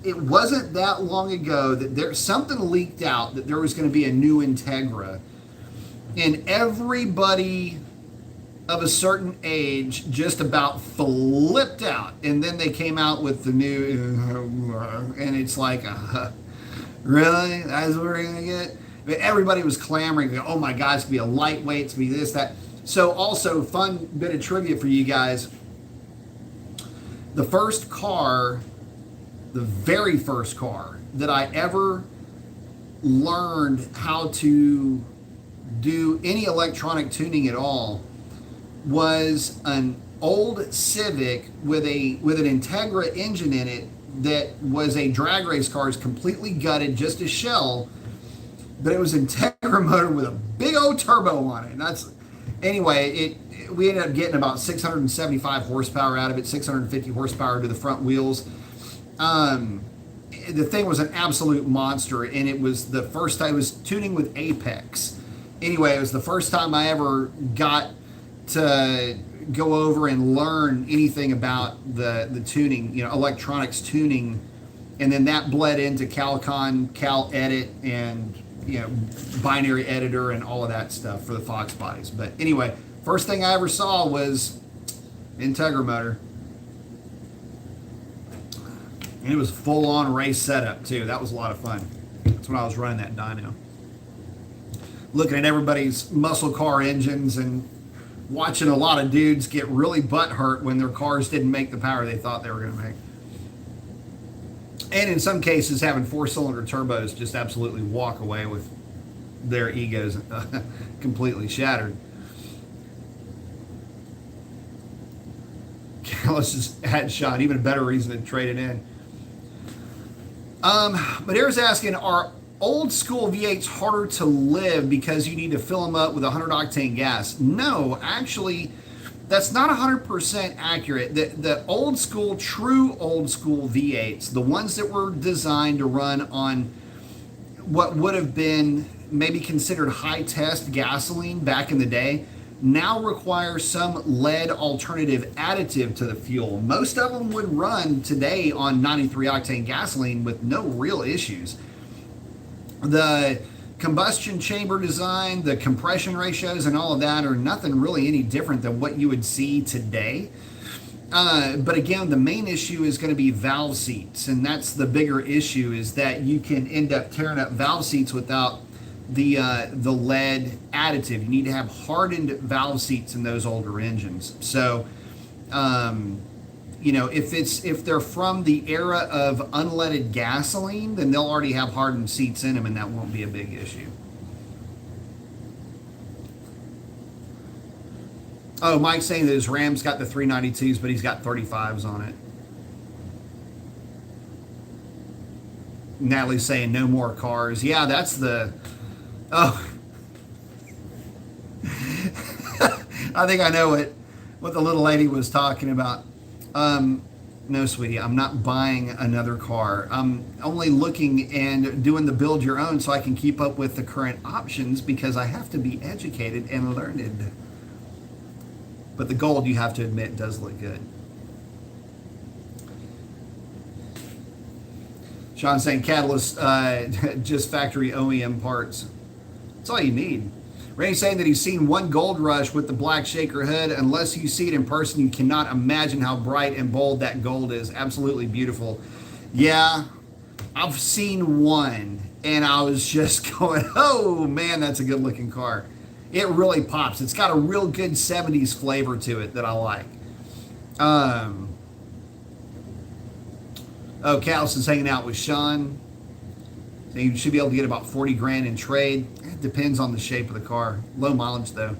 it wasn't that long ago that there something leaked out that there was going to be a new Integra, and everybody of a certain age just about flipped out. And then they came out with the new, and it's like, really? That's what we're going to get? But everybody was clamoring, oh my God, it's going to be a lightweight, it's going to be this, that. So also, fun bit of trivia for you guys. The first car, the very first car that I ever learned how to do any electronic tuning at all was an old Civic with an Integra engine in it that was a drag race car. It's completely gutted, just a shell, but it was an Integra motor with a big old turbo on it. And that's, anyway, we ended up getting about 675 horsepower out of it, 650 horsepower to the front wheels. The thing was an absolute monster, and it was the first time, it was tuning with Apex. Anyway, it was the first time I ever got to go over and learn anything about the tuning, you know, electronics tuning, and then that bled into CalCon, Cal Edit, and, you know, binary editor and all of that stuff for the Fox bodies. But anyway, first thing I ever saw was Integra motor. And it was full-on race setup too. That was a lot of fun. That's when I was running that dyno. Looking at everybody's muscle car engines and watching a lot of dudes get really butthurt when their cars didn't make the power they thought they were going to make. And in some cases, having four-cylinder turbos just absolutely walk away with their egos completely shattered. Callis' headshot, even a better reason to trade it in. But Air's asking, are old school V8s harder to live because you need to fill them up with 100 octane gas? No, actually, that's not 100% accurate. The old school, true old school V8s, the ones that were designed to run on what would have been maybe considered high test gasoline back in the day, now require some lead alternative additive to the fuel. Most of them would run today on 93 octane gasoline with no real issues. The combustion chamber design, the compression ratios and all of that are nothing really any different than what you would see today. But again, the main issue is going to be valve seats, and that's the bigger issue, is that you can end up tearing up valve seats without the lead additive. You need to have hardened valve seats in those older engines. So, you know, if they're from the era of unleaded gasoline, then they'll already have hardened seats in them, and that won't be a big issue. Oh, Mike's saying that his Ram's got the 392s, but he's got 35s on it. Natalie's saying no more cars. Yeah, that's the... Oh. I think I know what the little lady was talking about. No, sweetie, I'm not buying another car. I'm only looking and doing the build your own so I can keep up with the current options, because I have to be educated and learned. But the gold, you have to admit, does look good. Sean saying catalyst, just factory OEM parts. That's all you need. Randy saying that he's seen one Gold Rush with the black shaker hood. Unless you see it in person, you cannot imagine how bright and bold that gold is. Absolutely beautiful. Yeah, I've seen one, and I was just going, oh man, that's a good looking car. It really pops. It's got a real good 70s flavor to it that I like. Oh, Callis is hanging out with Sean. So you should be able to get about 40 grand in trade. It depends on the shape of the car. Low mileage though.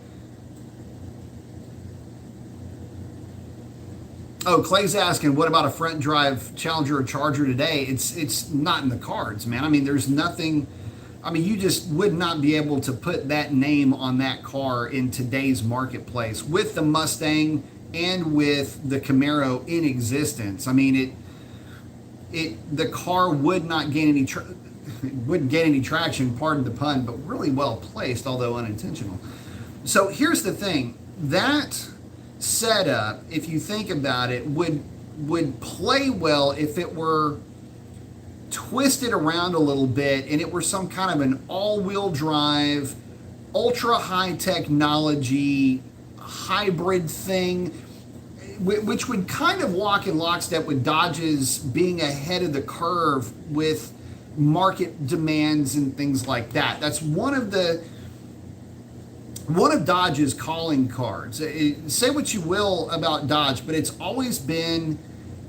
Oh, Clay's asking, what about a front drive Challenger or Charger today? It's not in the cards, man. I mean, there's nothing. I mean, you just would not be able to put that name on that car in today's marketplace with the Mustang and with the Camaro in existence. I mean, the car would not gain any wouldn't gain any traction, pardon the pun, but really well placed, although unintentional. So here's the thing, that setup, if you think about it, would play well if it were twisted around a little bit and it were some kind of an all-wheel drive, ultra high technology hybrid thing, which would kind of walk in lockstep with Dodge's being ahead of the curve with market demands and things like that. That's one of Dodge's calling cards. Say what you will about Dodge, but it's always been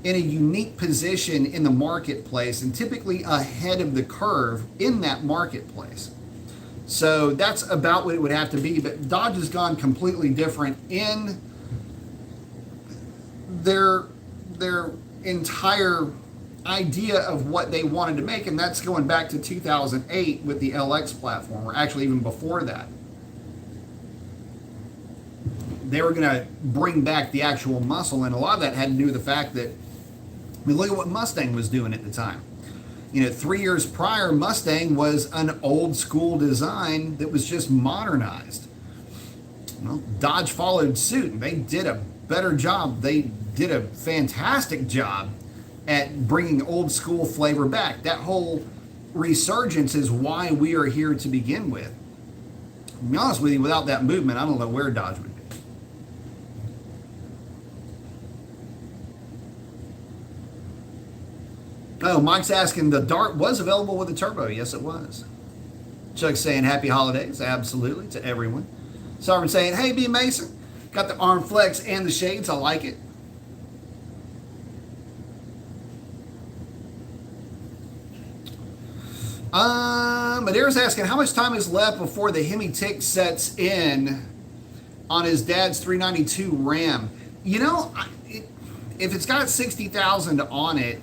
in a unique position in the marketplace and typically ahead of the curve in that marketplace. So that's about what it would have to be. But Dodge has gone completely different in their entire idea of what they wanted to make, and that's going back to 2008 with the LX platform, or actually even before that. They were going to bring back the actual muscle, and a lot of that had to do with the fact that, I mean, look at what Mustang was doing at the time. You know, 3 years prior, Mustang was an old school design that was just modernized. Well, Dodge followed suit, and they did a better job. They did a fantastic job at bringing old school flavor back. That whole resurgence is why we are here to begin with. To be honest with you, without that movement, I don't know where Dodge would be. Oh, Mike's asking, the Dart was available with a turbo. Yes, it was. Chuck's saying happy holidays. Absolutely, to everyone. Sovereign saying, hey, B. Mason, got the arm flex and the shades. I like it. Madeire's asking, how much time is left before the Hemi tick sets in on his dad's 392 Ram? You know, if it's got 60,000 on it,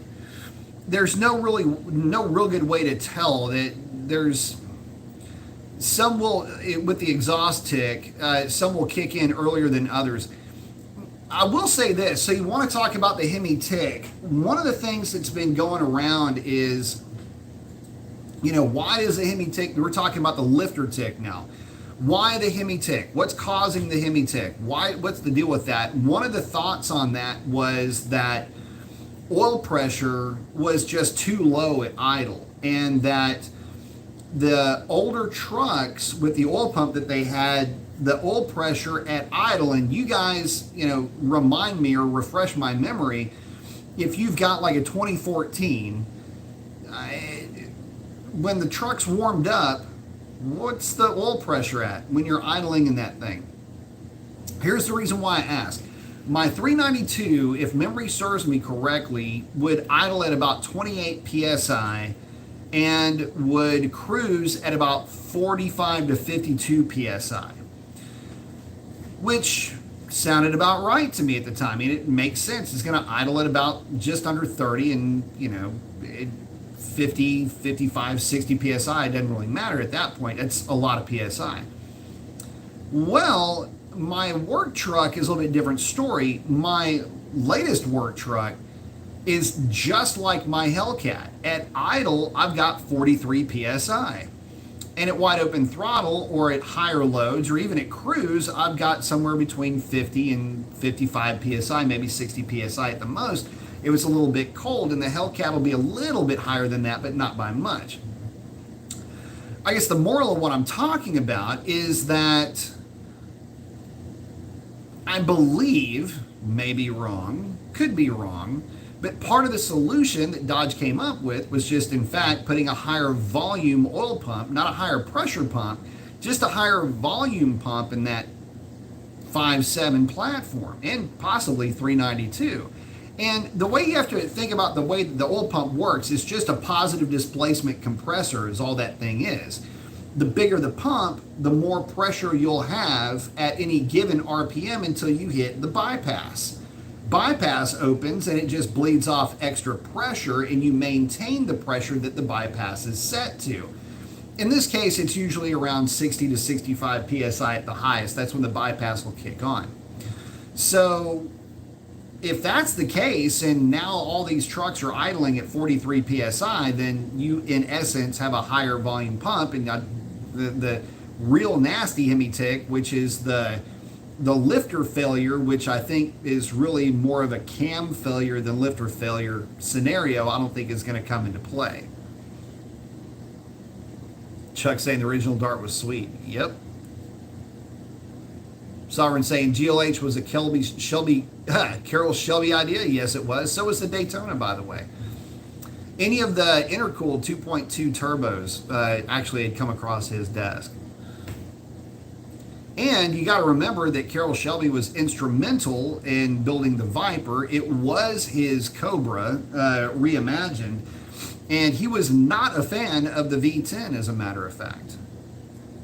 there's no real good way to tell. That there's some will, with the exhaust tick, some will kick in earlier than others. I will say this, so you want to talk about the Hemi tick. One of the things that's been going around is, you know, why is the Hemi tick? We're talking about the lifter tick now. Why the Hemi tick? What's causing the Hemi tick? What's the deal with that? One of the thoughts on that was that oil pressure was just too low at idle, and that the older trucks with the oil pump that they had, the oil pressure at idle, and you guys, you know, remind me or refresh my memory, if you've got like a 2014, when the truck's warmed up, what's the oil pressure at when you're idling in that thing? Here's the reason why I ask. My 392, if memory serves me correctly, would idle at about 28 PSI and would cruise at about 45 to 52 PSI, which sounded about right to me at the time. I mean, it makes sense. It's going to idle at about just under 30, and, you know, 50, 55, 60 PSI, it doesn't really matter at that point. That's a lot of PSI. Well, my work truck is a little bit different story. My latest work truck is just like my Hellcat. At idle, I've got 43 PSI. And at wide open throttle, or at higher loads, or even at cruise, I've got somewhere between 50 and 55 PSI, maybe 60 PSI at the most. it was a little bit cold, and the Hellcat will be a little bit higher than that, but not by much. I guess the moral of what I'm talking about is that I believe, may be wrong, could be wrong, but part of the solution that Dodge came up with was just, in fact, putting a higher volume oil pump, not a higher pressure pump, just a higher volume pump in that 5.7 platform, and possibly 392. And the way you have to think about the way that the oil pump works is just a positive displacement compressor is all that thing is. The bigger the pump, the more pressure you'll have at any given RPM until you hit the bypass. Bypass opens and it just bleeds off extra pressure, and you maintain the pressure that the bypass is set to. In this case, it's usually around 60 to 65 PSI at the highest. That's when the bypass will kick on. So if that's the case, and now all these trucks are idling at 43 PSI, then you, in essence, have a higher volume pump. And the real nasty Hemi tick, which is the lifter failure, which I think is really more of a cam failure than lifter failure scenario, I don't think is going to come into play. Chuck saying the original Dart was sweet. Yep. Sovereign saying GLH was a Carroll Shelby idea. Yes, it was. So was the Daytona, by the way. Any of the intercooled 2.2 turbos actually had come across his desk. And you got to remember that Carroll Shelby was instrumental in building the Viper. It was his Cobra reimagined. And he was not a fan of the V10, as a matter of fact.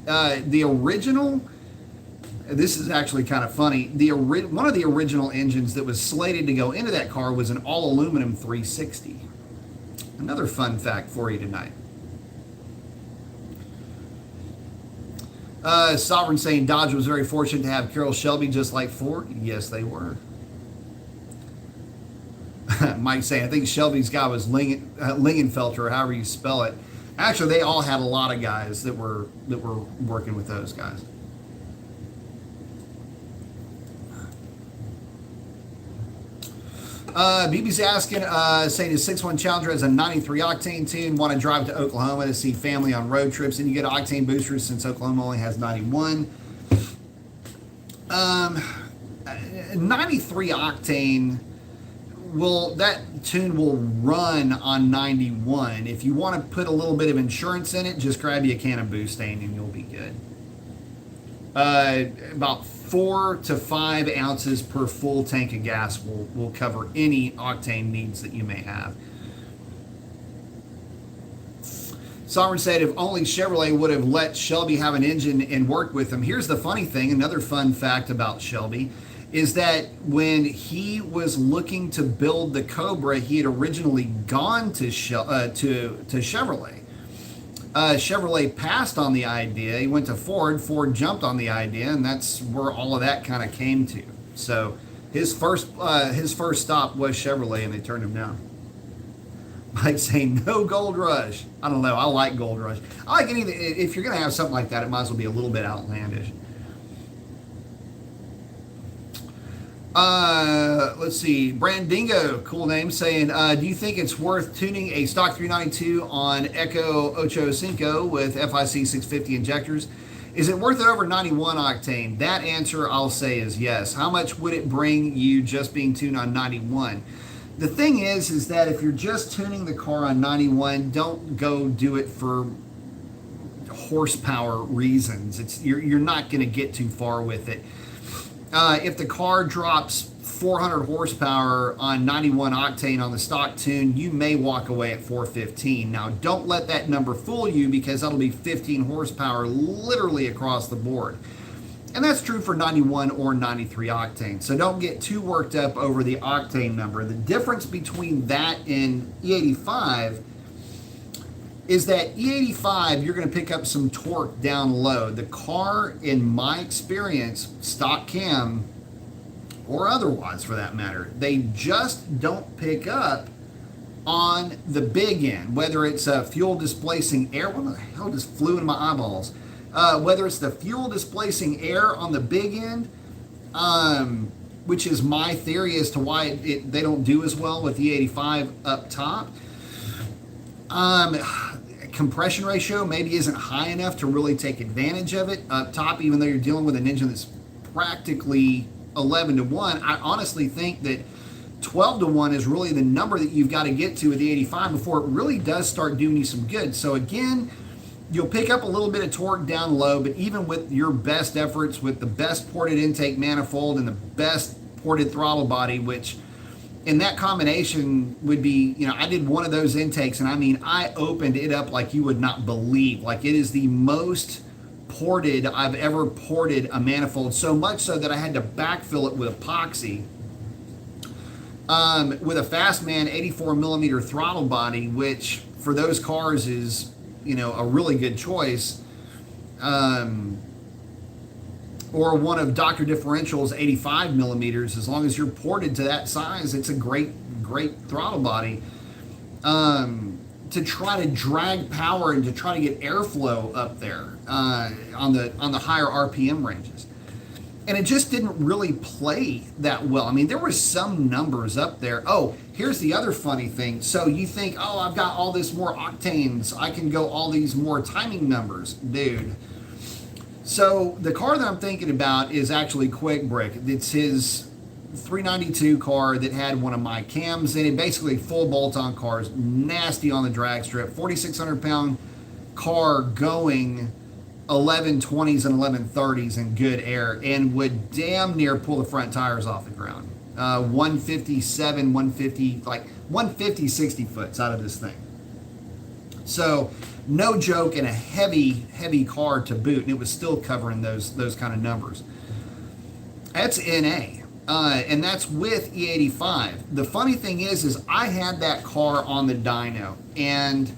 The original, this is actually kind of funny, one of the original engines that was slated to go into that car was an all-aluminum 360. Another fun fact for you tonight. Sovereign saying Dodge was very fortunate to have Carroll Shelby just like Ford. Yes, they were. Mike saying, I think Shelby's guy was Lingenfelter, or however you spell it. Actually, they all had a lot of guys that were working with those guys. BB's asking, saying his 6.1 Challenger has a 93 octane tune, want to drive to Oklahoma to see family on road trips, and you get octane boosters since Oklahoma only has 91. 93 octane, that tune will run on 91. If you want to put a little bit of insurance in it, just grab you a can of Boostane and you'll be good. About 4 to 5 ounces per full tank of gas will cover any octane needs that you may have. Sovereign said if only Chevrolet would have let Shelby have an engine and work with them. Here's the funny thing, another fun fact about Shelby, is that when he was looking to build the Cobra, he had originally gone to Chevrolet. Chevrolet passed on the idea. He went to Ford. Ford jumped on the idea, and that's where all of that kind of came to. So his first stop was Chevrolet, and they turned him down. Mike saying no Gold Rush. I don't know. I like Gold Rush. I like anything. If you're going to have something like that, it might as well be a little bit outlandish. Let's see. Brandingo, cool name, saying, do you think it's worth tuning a stock 392 on Echo Ocho Cinco with FIC 650 injectors? Is it worth it over 91 octane? That answer, I'll say, is yes. How much would it bring you just being tuned on 91? The thing is that if you're just tuning the car on 91, don't go do it for horsepower reasons. You're not going to get too far with it. If the car drops 400 horsepower on 91 octane on the stock tune, you may walk away at 415. Now, don't let that number fool you, because that'll be 15 horsepower literally across the board. And that's true for 91 or 93 octane. So don't get too worked up over the octane number. The difference between that and E85 is that E85, you're going to pick up some torque down low. The car, in my experience, stock cam, or otherwise for that matter, they just don't pick up on the big end, whether it's fuel displacing air. What the hell just flew in my eyeballs? Whether it's the fuel displacing air on the big end, which is my theory as to why they don't do as well with the E85 up top. Compression ratio maybe isn't high enough to really take advantage of it up top, even though you're dealing with an engine that's practically 11 to 1. I honestly think that 12 to 1 is really the number that you've got to get to with the 85 before it really does start doing you some good. So again, you'll pick up a little bit of torque down low, but even with your best efforts, with the best ported intake manifold and the best ported throttle body, which in that combination would be, you know, I did one of those intakes, and I mean, I opened it up like you would not believe. Like, it is the most ported I've ever ported a manifold, so much so that I had to backfill it with epoxy. With a Fastman 84 millimeter throttle body, which for those cars is, you know, a really good choice. Or one of Dr. Differential's 85 millimeters. As long as you're ported to that size, it's a great throttle body. To try to drag power and to try to get airflow up there on the higher RPM ranges. And it just didn't really play that well. I mean, there were some numbers up there. Oh, here's the other funny thing. So you think, oh, I've got all this more octanes, I can go all these more timing numbers. Dude. So the car that I'm thinking about is actually Quick Brick. It's his 392 car that had one of my cams in it. Basically full bolt-on cars, nasty on the drag strip, 4,600 pound car going 1120s and 1130s in good air, and would damn near pull the front tires off the ground. 157, 150, like 150, 60 foots out of this thing. So no joke, and a heavy car to boot, and it was still covering those kind of numbers. That's NA, and that's with E85. The funny thing is I had that car on the dyno, and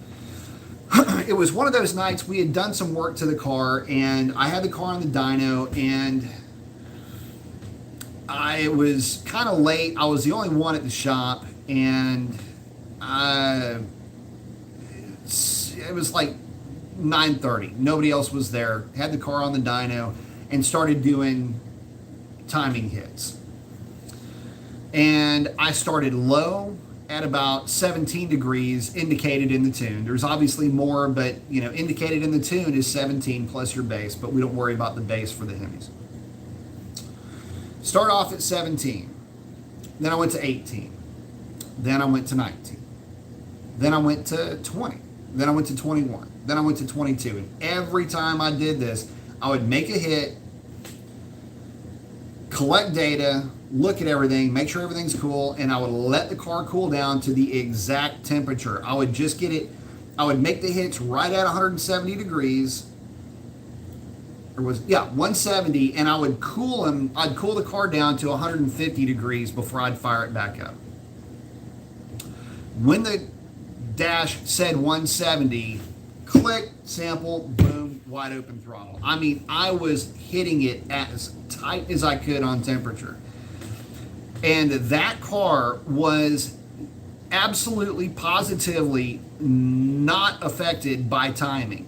it was one of those nights we had done some work to the car, and I had the car on the dyno, and I was kind of late. I was the only one at the shop, and it was like 9:30. Nobody else was there. Had the car on the dyno and started doing timing hits. And I started low at about 17 degrees indicated in the tune. There's obviously more, but you know, indicated in the tune is 17 plus your base, but we don't worry about the base for the Hemis. Start off at 17. Then I went to 18. Then I went to 19. Then I went to 20. Then I went to 21. Then I went to 22. And every time I did this, I would make a hit, collect data, look at everything, make sure everything's cool, and I would let the car cool down to the exact temperature. I would just get it, I would make the hits right at 170 degrees, or 170, and I would cool them, I'd cool the car down to 150 degrees before I'd fire it back up. When the dash said 170, click, sample, boom, wide open throttle. I mean, I was hitting it as tight as I could on temperature. And that car was absolutely, positively not affected by timing.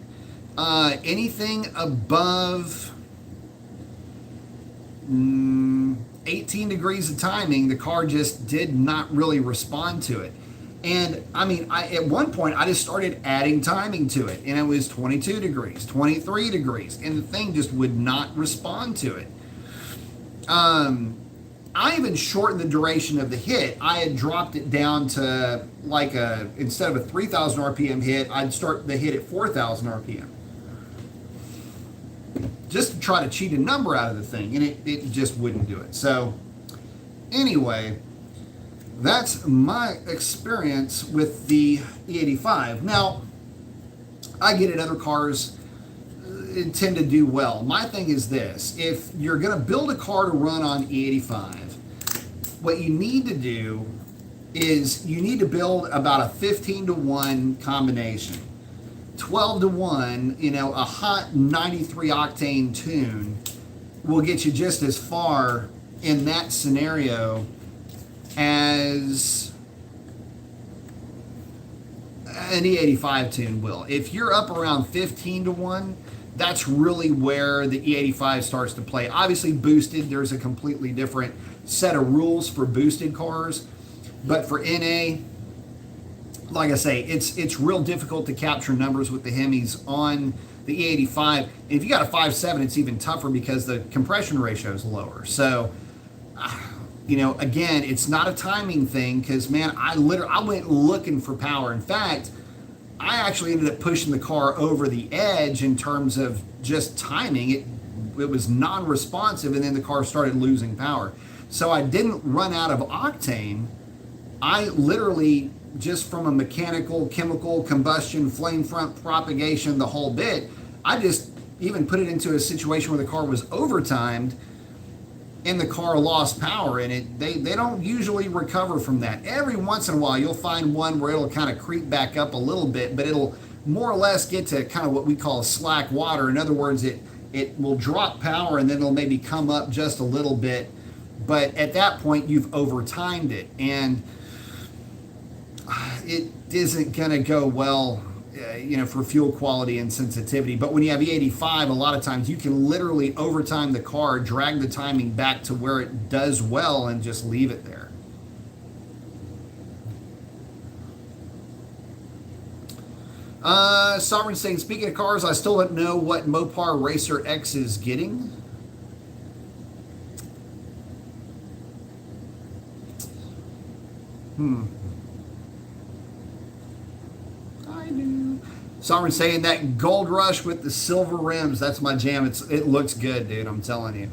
Anything above 18 degrees of timing, the car just did not really respond to it. And I mean, at one point, I just started adding timing to it, and it was 22 degrees, 23 degrees, and the thing just would not respond to it. I even shortened the duration of the hit. I had dropped it down to like instead of a 3,000 RPM hit, I'd start the hit at 4,000 RPM. Just to try to cheat a number out of the thing, and it just wouldn't do it. So anyway, that's my experience with the E85. Now, I get it, other cars tend to do well. My thing is this: if you're going to build a car to run on E85, what you need to do is you need to build about a 15 to 1 combination. 12 to 1, you know, a hot 93 octane tune will get you just as far in that scenario as an E85 tune will. If you're up around 15 to 1, that's really where the E85 starts to play. Obviously boosted, there's a completely different set of rules for boosted cars, but for NA, like I say, it's real difficult to capture numbers with the Hemis on the E85. And if you got a 5.7, it's even tougher because the compression ratio is lower. So, again, it's not a timing thing because, man, I went looking for power. In fact, I actually ended up pushing the car over the edge in terms of just timing. It was non-responsive, and then the car started losing power. So I didn't run out of octane. I literally, just from a mechanical, chemical, combustion, flame front propagation, the whole bit, I just even put it into a situation where the car was overtimed and the car lost power in it. They don't usually recover from that. Every once in a while, you'll find one where it'll kind of creep back up a little bit, but it'll more or less get to kind of what we call slack water. In other words, it will drop power and then it'll maybe come up just a little bit. But at that point, you've overtimed it, and it isn't going to go well, for fuel quality and sensitivity. But when you have E85, a lot of times you can literally overtime the car, drag the timing back to where it does well, and just leave it there. Sovereign saying, speaking of cars, I still don't know what Mopar Racer X is getting. I do. Sovereign saying that Gold Rush with the silver rims, that's my jam. It looks good, dude, I'm telling you.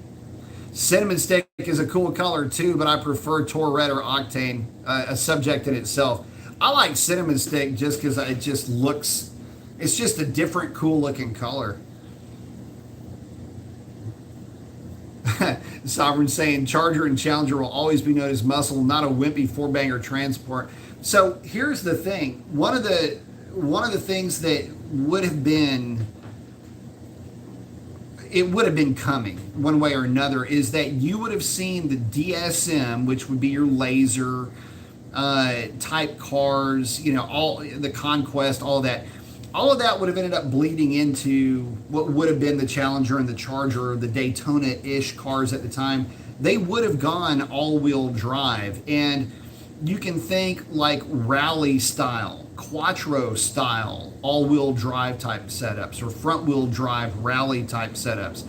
Cinnamon Stick is a cool color too, but I prefer Tourette or Octane, a subject in itself. I like Cinnamon Stick just because it just looks, it's just a different cool looking color. Sovereign saying Charger and Challenger will always be known as muscle, not a wimpy four-banger transport. So here's the thing. One of the things that would have been coming one way or another is that you would have seen the DSM, which would be your laser type cars, all the Conquest, all that would have ended up bleeding into what would have been the Challenger and the Charger, the Daytona-ish cars at the time. They would have gone all-wheel drive, and you can think like rally style, quattro style, all-wheel drive type setups, or front-wheel drive rally type setups.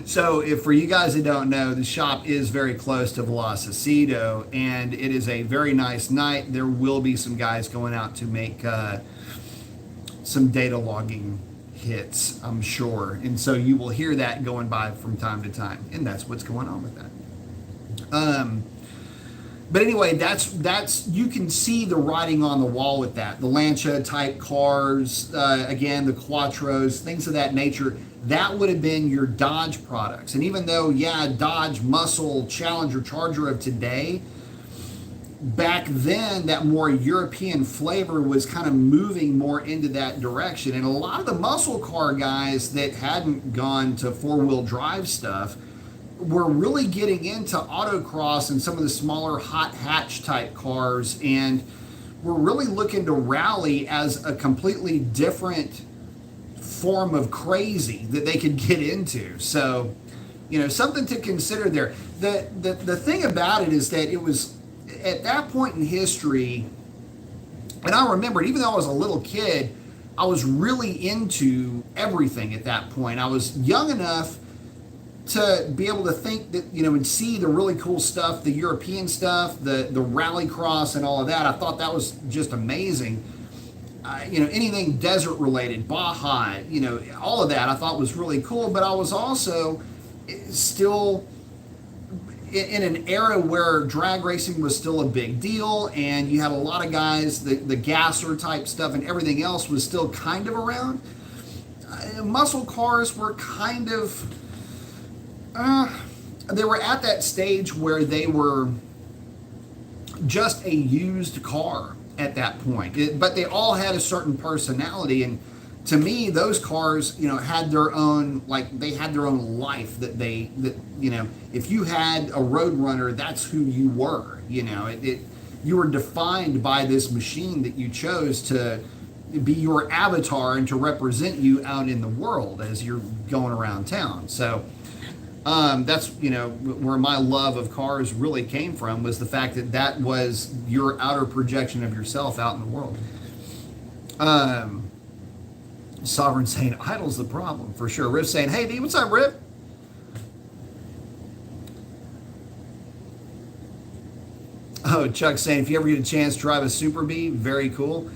So if for you guys that don't know, the shop is very close to Velocito, and it is a very nice night. There will be some guys going out to make some data logging hits, I'm sure. And so you will hear that going by from time to time, and that's what's going on with that. But anyway, that's you can see the writing on the wall with that. The Lancia type cars, again, the Quattros, things of that nature. That would have been your Dodge products. And even though, Dodge, Muscle, Challenger, Charger of today, back then that more European flavor was kind of moving more into that direction. And a lot of the muscle car guys that hadn't gone to four-wheel drive stuff were really getting into autocross and some of the smaller hot hatch type cars, and were really looking to rally as a completely different form of crazy that they could get into. So, something to consider there. The thing about it is that it was at that point in history, and I remember it, even though I was a little kid, I was really into everything at that point. I was young enough to be able to think that, and see the really cool stuff, the European stuff, the rallycross and all of that. I thought that was just amazing. Anything desert related, Baja, all of that I thought was really cool. But I was also still in an era where drag racing was still a big deal, and you had a lot of guys, the gasser type stuff and everything else was still kind of around. Muscle cars were kind of, they were at that stage where they were just a used car at that point, but they all had a certain personality, and to me, those cars, had their own, they had their own life that if you had a Roadrunner, that's who you were. You were defined by this machine that you chose to, be your avatar and to represent you out in the world as you're going around town. So that's, where my love of cars really came from, was the fact that that was your outer projection of yourself out in the world. Sovereign saying idle's the problem for sure. Rip saying, hey D, what's up, Rip? Oh, Chuck saying, if you ever get a chance to drive a Super Bee, very cool.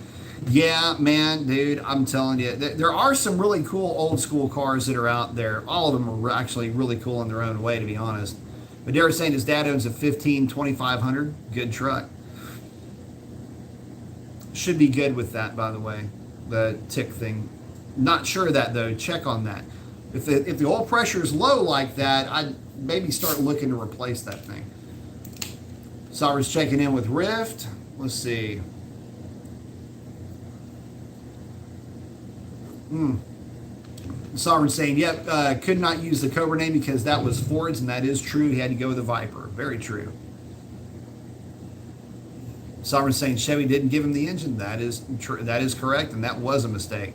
Yeah, man, dude, I'm telling you, there are some really cool old school cars that are out there. All of them are actually really cool in their own way, to be honest. But Darren's saying his dad owns a 2500. Good truck. Should be good with that, by the way, the tick thing. Not sure of that, though. Check on that. If the oil pressure is low like that, I'd maybe start looking to replace that thing. Sovereign's checking in with Rift. Let's see. Sovereign saying, yep, could not use the Cobra name because that was Ford's, and that is true. He had to go with the Viper. Very true. Sovereign saying Chevy didn't give him the engine. That is true. That is correct, and that was a mistake.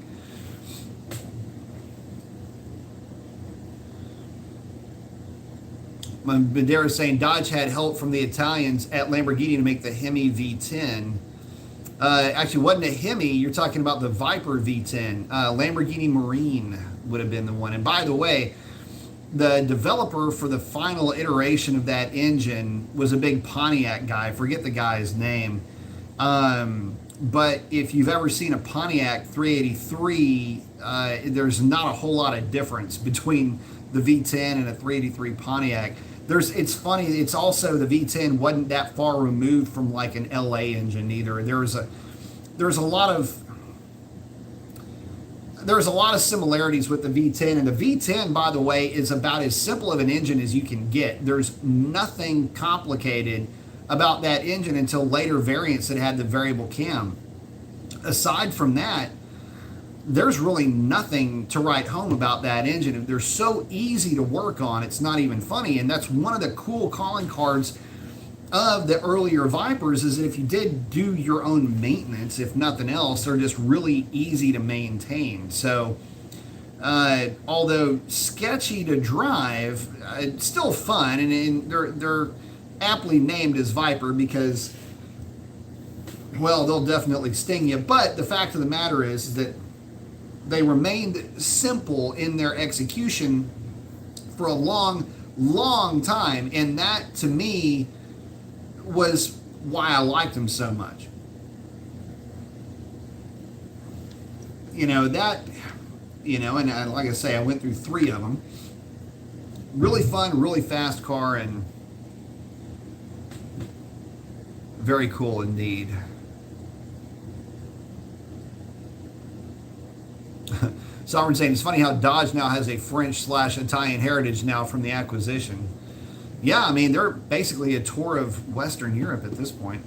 Bandera saying Dodge had help from the Italians at Lamborghini to make the Hemi V10. Actually, wasn't a Hemi. You're talking about the Viper V10. Lamborghini Marine would have been the one. And by the way, the developer for the final iteration of that engine was a big Pontiac guy. Forget the guy's name. But if you've ever seen a Pontiac 383, there's not a whole lot of difference between the V10 and a 383 Pontiac. It's funny, it's also the V10 wasn't that far removed from like an LA engine either. There's a lot of similarities with the V10, and the V10, by the way, is about as simple of an engine as you can get. There's nothing complicated about that engine until later variants that had the variable cam. Aside from that, there's really nothing to write home about that engine. They're so easy to work on, it's not even funny. And that's one of the cool calling cards of the earlier Vipers, is that if you did do your own maintenance, if nothing else, they're just really easy to maintain. So although sketchy to drive, it's still fun, and they're aptly named as Viper because, well, they'll definitely sting you. But the fact of the matter is that they remained simple in their execution for a long, long time. And that, to me, was why I liked them so much. And like I say, I went through 3 of them. Really fun, really fast car, and very cool indeed. Sovereign saying, it's funny how Dodge now has a French/Italian heritage now from the acquisition. Yeah, I mean, they're basically a tour of Western Europe at this point.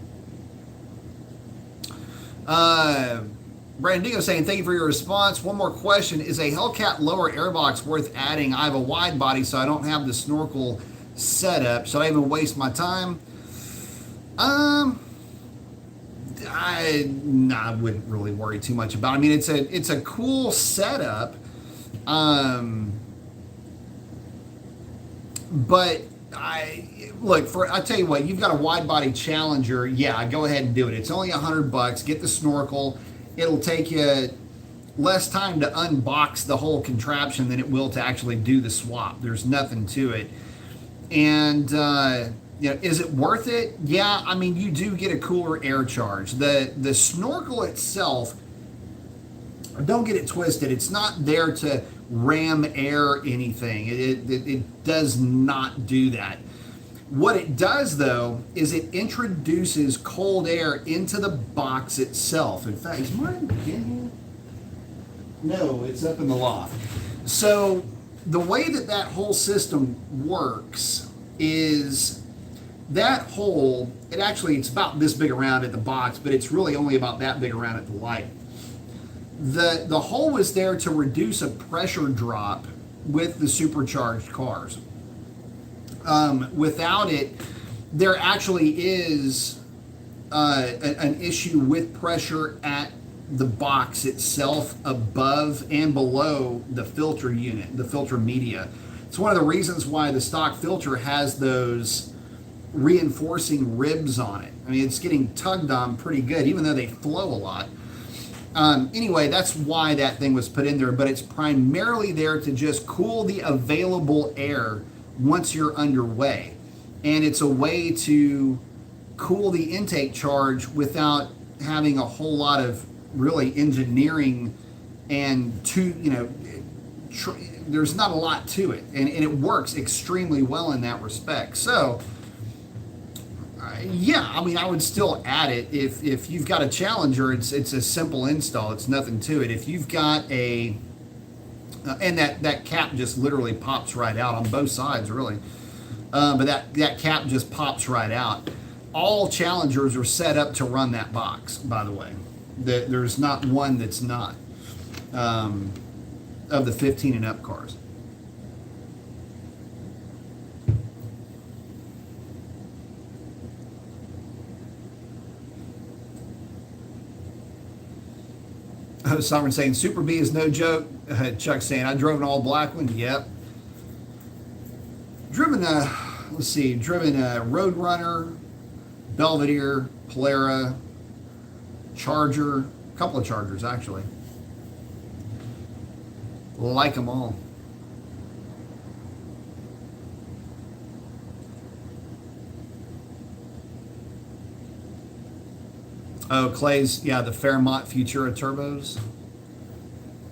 Brandingo saying, thank you for your response. One more question. Is a Hellcat lower airbox worth adding? I have a wide body, so I don't have the snorkel setup. Should I even waste my time? I wouldn't really worry too much about it. I mean, it's a cool setup, but I tell you what, you've got a wide body Challenger. Yeah, go ahead and do it. It's only $100. Get the snorkel. It'll take you less time to unbox the whole contraption than it will to actually do the swap. There's nothing to it, and is it worth it? Yeah, I mean, you do get a cooler air charge. The snorkel itself, don't get it twisted, it's not there to ram air anything. It does not do that. What it does, though, is it introduces cold air into the box itself. In fact, is mine in here? No, it's up in the loft. So the way that whole system works is that hole, it's about this big around at the box, but it's really only about that big around at the light. The hole was there to reduce a pressure drop with the supercharged cars. Without it, there actually is an issue with pressure at the box itself above and below the filter unit, the filter media. It's one of the reasons why the stock filter has those reinforcing ribs on it. I mean, it's getting tugged on pretty good, even though they flow a lot. Anyway, that's why that thing was put in there, but it's primarily there to just cool the available air once you're underway. And it's a way to cool the intake charge without having a whole lot of really engineering and there's not a lot to it, and it works extremely well in that respect. So yeah, I mean, I would still add it. If you've got a Challenger, it's a simple install. It's nothing to it. If you've got a and that cap just literally pops right out on both sides, really. But that cap just pops right out. All Challengers are set up to run that box, by the way. There's not one that's not, of the 15 and up cars. Sovereign saying Super B is no joke. Chuck saying I drove an all black one. Yep. Driven Roadrunner, Belvedere, Polara, Charger, a couple of Chargers actually. Like them all. Oh, Clay's, yeah, the Fairmont Futura turbos.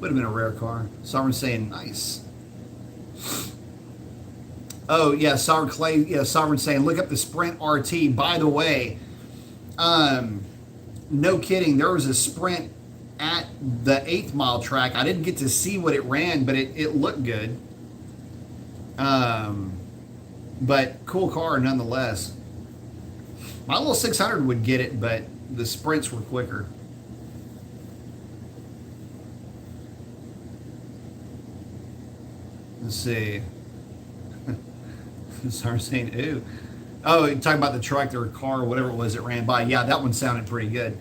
Would have been a rare car. Sovereign saying nice. Oh, yeah, Sovereign Clay, yeah, Sovereign saying look up the Sprint RT. By the way, no kidding, there was a Sprint at the 8th mile track. I didn't get to see what it ran, but it looked good. But cool car nonetheless. My little 600 would get it, but the Sprints were quicker. Let's see. Sorry, saying ooh. Oh, you're talking about the truck or car or whatever it was that ran by. Yeah, that one sounded pretty good.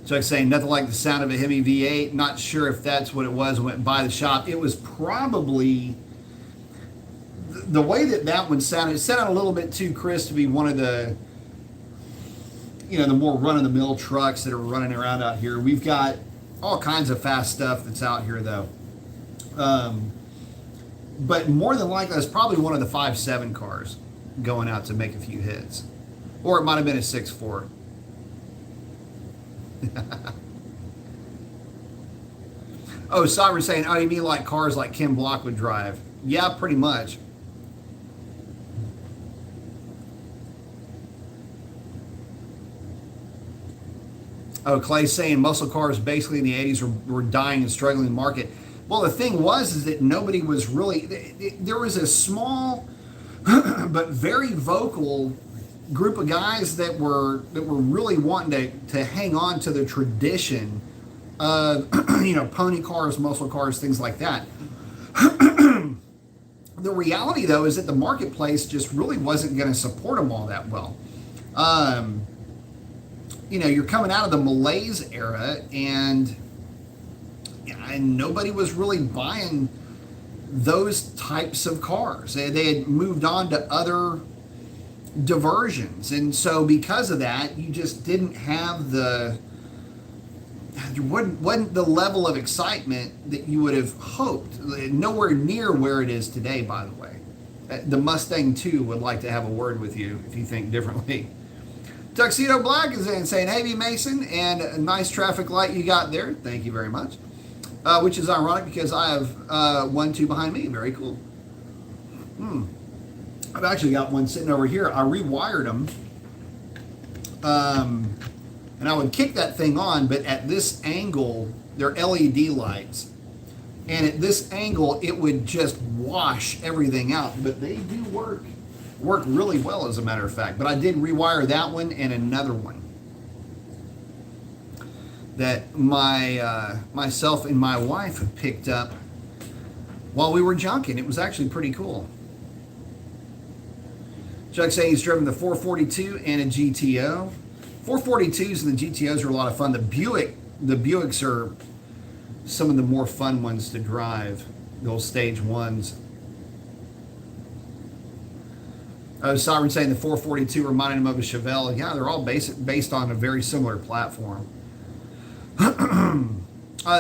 Chuck's saying nothing like the sound of a Hemi V8. Not sure if that's what it was when it went by the shop. It was probably the way that one sounded. It sounded a little bit too crisp to be one of the, the more run-of-the-mill trucks that are running around out here. We've got all kinds of fast stuff that's out here, though. But more than likely, it's probably one of the 5.7 cars going out to make a few hits. Or it might have been a 6.4. Oh, Sovereign saying, oh, you mean like cars like Kim Block would drive? Yeah, pretty much. Oh, Clay's saying muscle cars basically in the 80s were dying and struggling in the market. Well, the thing is that nobody was really, there was a small but very vocal group of guys that were really wanting to hang on to the tradition of, pony cars, muscle cars, things like that. The reality, though, is that the marketplace just really wasn't going to support them all that well. You're coming out of the malaise era, and nobody was really buying those types of cars. They had moved on to other diversions, and so because of that, you just didn't have there wasn't the level of excitement that you would have hoped. Nowhere near where it is today, by the way. The Mustang 2 would like to have a word with you if you think differently. Tuxedo Black is in saying, hey, B. Mason, and a nice traffic light you got there. Thank you very much. Which is ironic because I have 1, 2 behind me. Very cool. I've actually got one sitting over here. I rewired them. And I would kick that thing on, but at this angle, they're LED lights. And at this angle, it would just wash everything out. But they do work really well, as a matter of fact. But I did rewire that one and another one that myself and my wife picked up while we were junking. It was actually pretty cool. Chuck saying he's driven the 442 and a GTO. 442s and the GTOs are a lot of fun. The Buicks are some of the more fun ones to drive, those stage ones. Sovereign saying the 442 reminded him of a Chevelle. Yeah, they're all based on a very similar platform.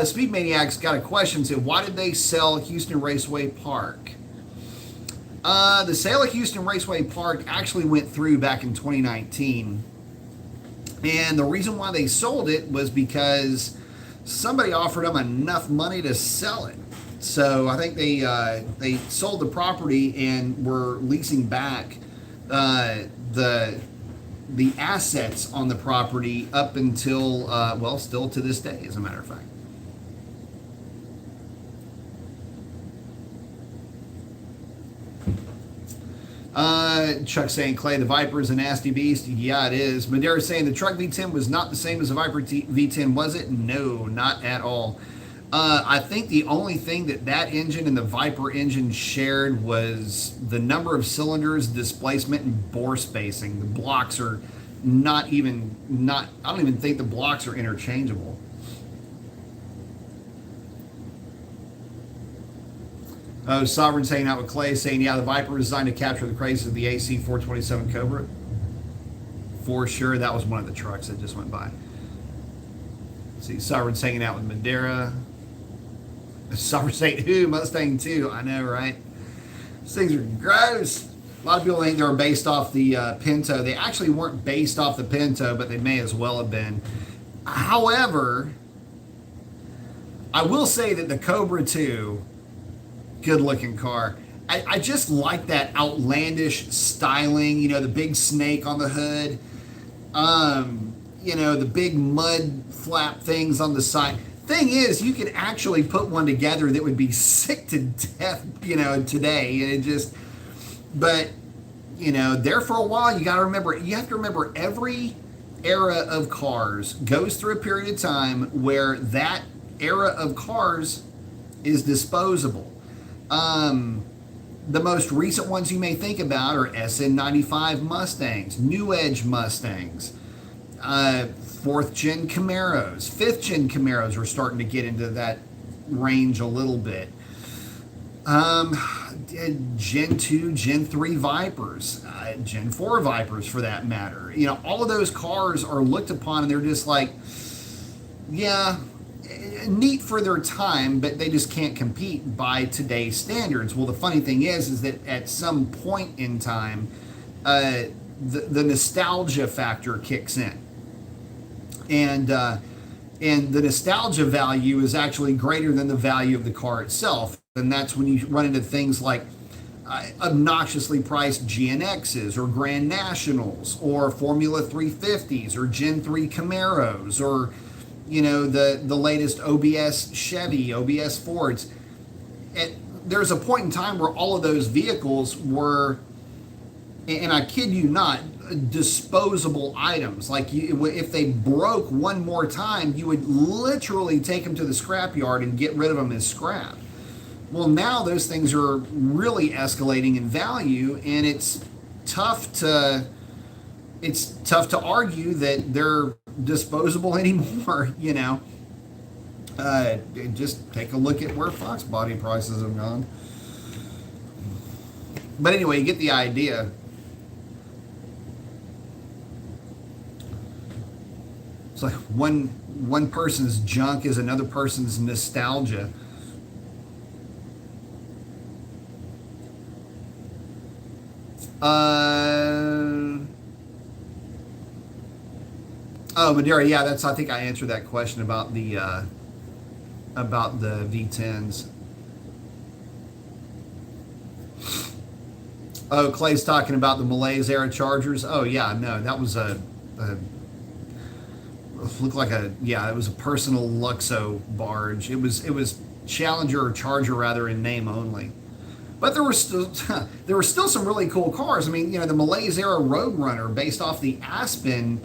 Speed Maniac's got a question. Said, why did they sell Houston Raceway Park? The sale of Houston Raceway Park actually went through back in 2019. And the reason why they sold it was because somebody offered them enough money to sell it. So I think they sold the property and were leasing back the assets on the property up until, well, still to this day, as a matter of fact. Chuck saying, Clay, the Viper is a nasty beast. Yeah, it is. Madera saying the truck V10 was not the same as the Viper V10, was it? No, not at all. I think the only thing that engine and the Viper engine shared was the number of cylinders, displacement, and bore spacing. The blocks are I don't even think the blocks are interchangeable. Oh, Sovereign's hanging out with Clay saying, yeah, the Viper is designed to capture the craze of the AC 427 Cobra. For sure, that was one of the trucks that just went by. Let's see, Sovereign's hanging out with Madeira. Sovereign's saying, ooh, Mustang 2. I know, right? These things are gross. A lot of people think they were based off the Pinto. They actually weren't based off the Pinto, but they may as well have been. However, I will say that the Cobra 2, good looking car. I just like that outlandish styling, you know, the big snake on the hood, you know, the big mud flap things on the side. Thing is, you could actually put one together that would be sick to death, you know, today. And it just, but, you know, there for a while, you have to remember every era of cars goes through a period of time where that era of cars is disposable. The most recent ones you may think about are SN95 Mustangs, New Edge Mustangs, 4th gen Camaros, 5th gen Camaros are starting to get into that range a little bit. Gen 2, Gen 3 Vipers, Gen 4 Vipers for that matter. You know, all of those cars are looked upon and they're just like, yeah, neat for their time, but they just can't compete by today's standards. Well, the funny thing is that at some point in time, the nostalgia factor kicks in. And the nostalgia value is actually greater than the value of the car itself. And that's when you run into things like obnoxiously priced GNXs or Grand Nationals or Formula 350s or Gen 3 Camaros or, you know, the latest OBS Chevy, OBS Fords. There's a point in time where all of those vehicles were, and I kid you not, disposable items. Like if they broke one more time, you would literally take them to the scrap yard and get rid of them as scrap. Well, now those things are really escalating in value, and it's tough to argue that they're disposable anymore. You know, just take a look at where Fox body prices have gone. But anyway, you get the idea. It's like one person's junk is another person's nostalgia. Oh, Madeira, yeah, I think I answered that question about the V10s. Oh, Clay's talking about the Malaise era Chargers. Oh yeah, no, that was it was a personal Luxo barge. It was Challenger or Charger rather in name only. But there were still some really cool cars. I mean, you know, the Malaise era Roadrunner based off the Aspen.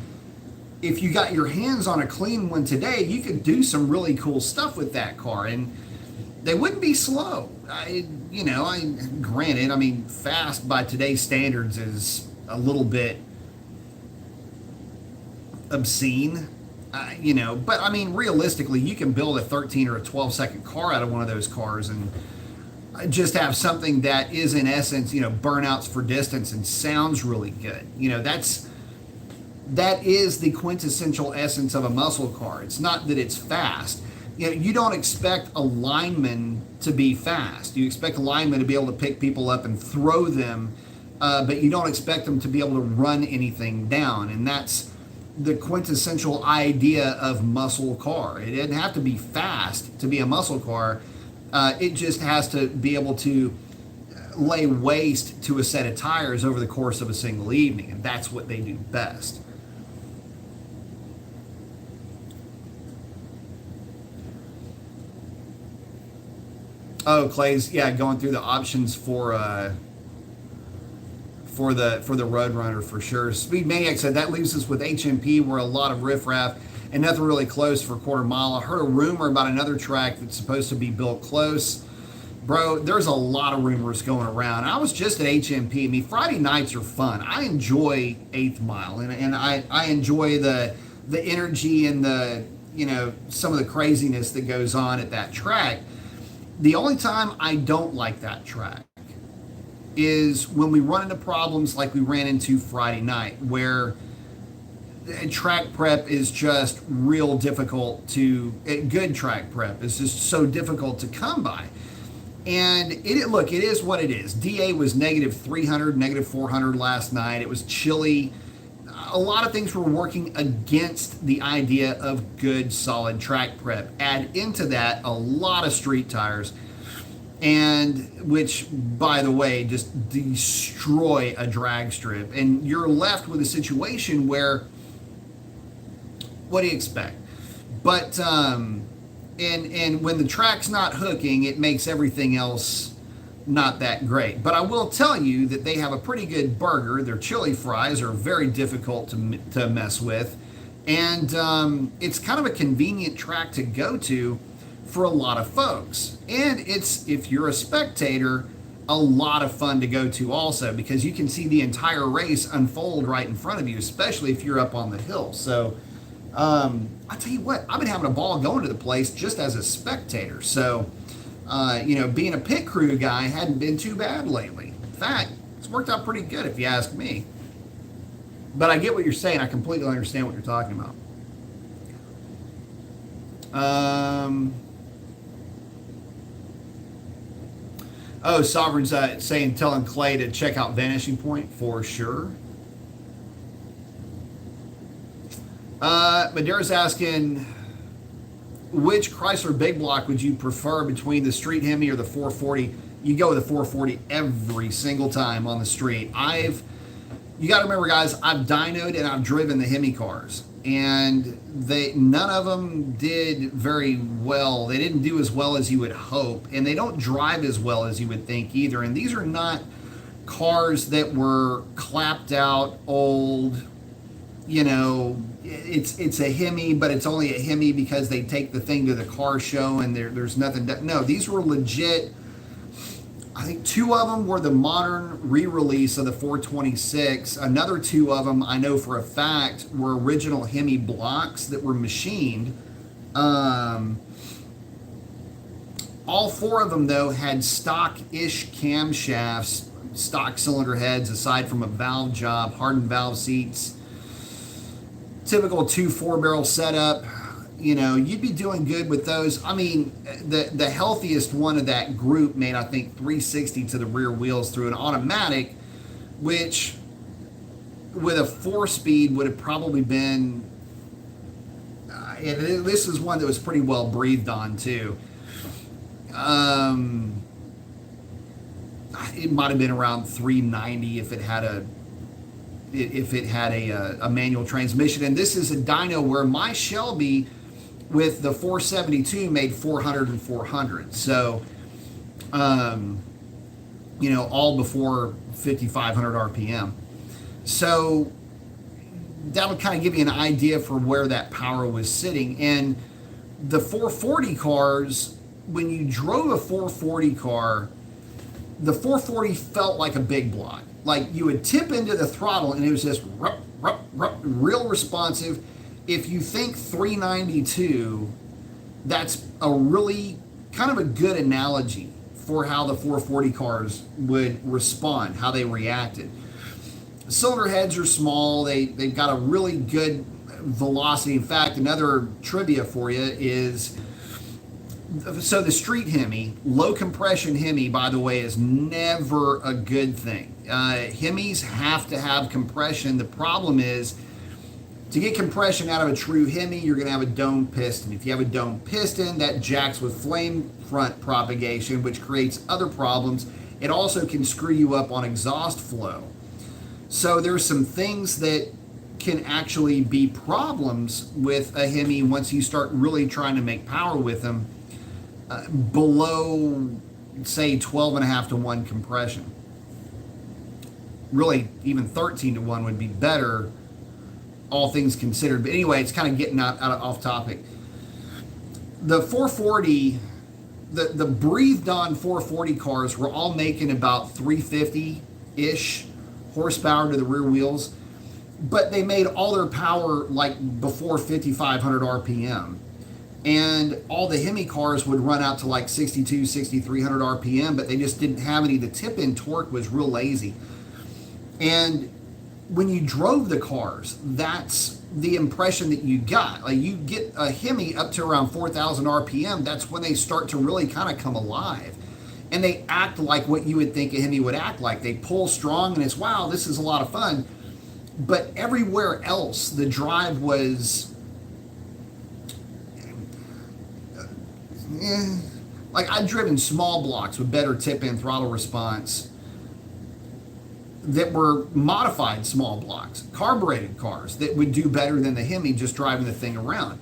If you got your hands on a clean one today, you could do some really cool stuff with that car, and they wouldn't be slow. Granted, I mean, fast by today's standards is a little bit obscene, but I mean, realistically, you can build a 13 or a 12-second car out of one of those cars and just have something that is in essence, burnouts for distance and sounds really good. That is the quintessential essence of a muscle car. It's not that it's fast. You don't expect a lineman to be fast. You expect a lineman to be able to pick people up and throw them, but you don't expect them to be able to run anything down. And that's the quintessential idea of muscle car. It doesn't have to be fast to be a muscle car. It just has to be able to lay waste to a set of tires over the course of a single evening, and that's what they do best. Oh, Clay's going through the options for the Roadrunner for sure. Speed Maniac said that leaves us with HMP, where a lot of riffraff and nothing really close for a quarter mile. I heard a rumor about another track that's supposed to be built close. Bro, there's a lot of rumors going around. I was just at HMP. I mean, Friday nights are fun. I enjoy 8th Mile, and I enjoy the energy and some of the craziness that goes on at that track. The only time I don't like that track is when we run into problems like we ran into Friday night, where track prep is just real difficult good track prep is just so difficult to come by. And it is what it is. DA was negative 300, negative 400 last night. It was chilly. A lot of things were working against the idea of good, solid track prep. Add into that a lot of street tires, and which, by the way, just destroy a drag strip. And you're left with a situation where, what do you expect? But, and when the track's not hooking, it makes everything else not that great. But I will tell you that they have a pretty good burger. Their chili fries are very difficult to mess with. And it's kind of a convenient track to go to for a lot of folks. And it's, if you're a spectator, a lot of fun to go to also, because you can see the entire race unfold right in front of you, especially if you're up on the hill. So I tell you what, I've been having a ball going to the place just as a spectator. So being a pit crew guy hadn't been too bad lately. In fact, it's worked out pretty good if you ask me. But I get what you're saying. I completely understand what you're talking about. Sovereign's telling Clay to check out Vanishing Point for sure. Madera's asking, which Chrysler big block would you prefer between the street Hemi or the 440? You go with the 440 every single time on the street. You got to remember, guys, I've dynoed and I've driven the Hemi cars, and none of them did very well. They didn't do as well as you would hope, and they don't drive as well as you would think either. And these are not cars that were clapped out old. It's a Hemi, but it's only a Hemi because they take the thing to the car show and there's nothing. No, these were legit. I think 2 of them were the modern re-release of the 426. Another 2 of them, I know for a fact, were original Hemi blocks that were machined. All 4 of them, though, had stock-ish camshafts, stock cylinder heads, aside from a valve job, hardened valve seats. Typical 2 4-barrel setup. You'd be doing good with those. I mean, the healthiest one of that group made, I think, 360 to the rear wheels through an automatic, which with a 4-speed would have probably been, and this is one that was pretty well breathed on too. It might have been around 390 if it had a manual transmission. And this is a dyno where my Shelby with the 472 made 400 and 400. So, all before 5,500 RPM. So that'll kind of give you an idea for where that power was sitting. And the 440 cars, when you drove a 440 car, the 440 felt like a big block. Like you would tip into the throttle and it was just real responsive. if you think 392, that's a really kind of a good analogy for how the 440 cars would respond, how they reacted. Cylinder heads are small. They've got a really good velocity. In fact, another trivia for you is, so the street Hemi, low compression Hemi, by the way, is never a good thing. Hemis have to have compression. The problem is, to get compression out of a true Hemi, you're going to have a dome piston. If you have a dome piston, that jacks with flame front propagation, which creates other problems. It also can screw you up on exhaust flow. So there's some things that can actually be problems with a Hemi once you start really trying to make power with them below, say, 12.5 to 1 compression. Really, even 13 to 1 would be better, all things considered. But anyway, it's kind of getting off topic. The 440, the breathed on 440 cars were all making about 350-ish horsepower to the rear wheels, but they made all their power like before 5,500 RPM. And all the Hemi cars would run out to like 62, 6,300 RPM, but they just didn't have any. The tip-in torque was real lazy. And when you drove the cars, that's the impression that you got. Like, you get a Hemi up to around 4,000 RPM, that's when they start to really kind of come alive. And they act like what you would think a Hemi would act like. They pull strong, and it's, wow, this is a lot of fun. But everywhere else, the drive was, like, I've driven small blocks with better tip-in throttle response that were modified small blocks, carbureted cars that would do better than the Hemi just driving the thing around.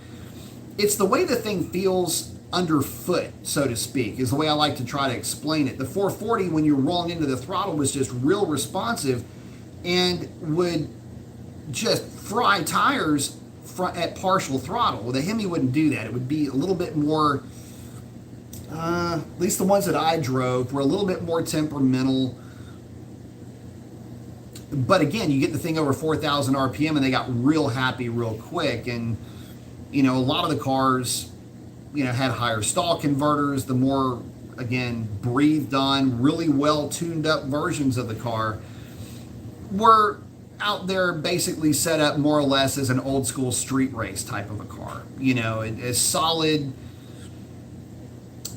It's the way the thing feels underfoot, so to speak, is the way I like to try to explain it. The 440, when you're rolling into the throttle, was just real responsive and would just fry tires at partial throttle. Well, the Hemi wouldn't do that. It would be a little bit more, at least the ones that I drove, were a little bit more temperamental. But again, you get the thing over 4,000 RPM and they got real happy real quick. And, you know, a lot of the cars, you know, had higher stall converters. The more, again, breathed on, really well tuned up versions of the car were out there basically set up more or less as an old school street race type of a car. You know, a solid,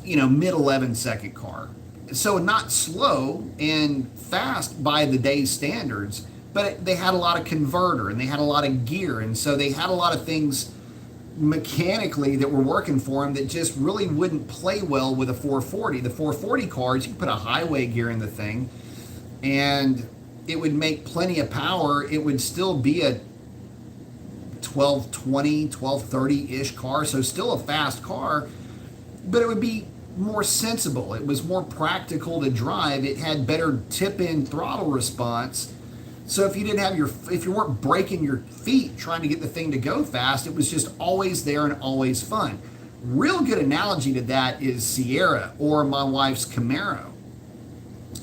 you know, mid 11-second car. So not slow and fast by the day's standards, but they had a lot of converter and they had a lot of gear. And so they had a lot of things mechanically that were working for them that just really wouldn't play well with a 440. The 440 cars, you put a highway gear in the thing and it would make plenty of power. It would still be a 1220, 1230-ish car, so still a fast car, but it would be more sensible. It was more practical to drive. It had better tip-in throttle response. So if you didn't have if you weren't breaking your feet trying to get the thing to go fast, it was just always there and always fun. Real good analogy to that is Sierra or my wife's Camaro.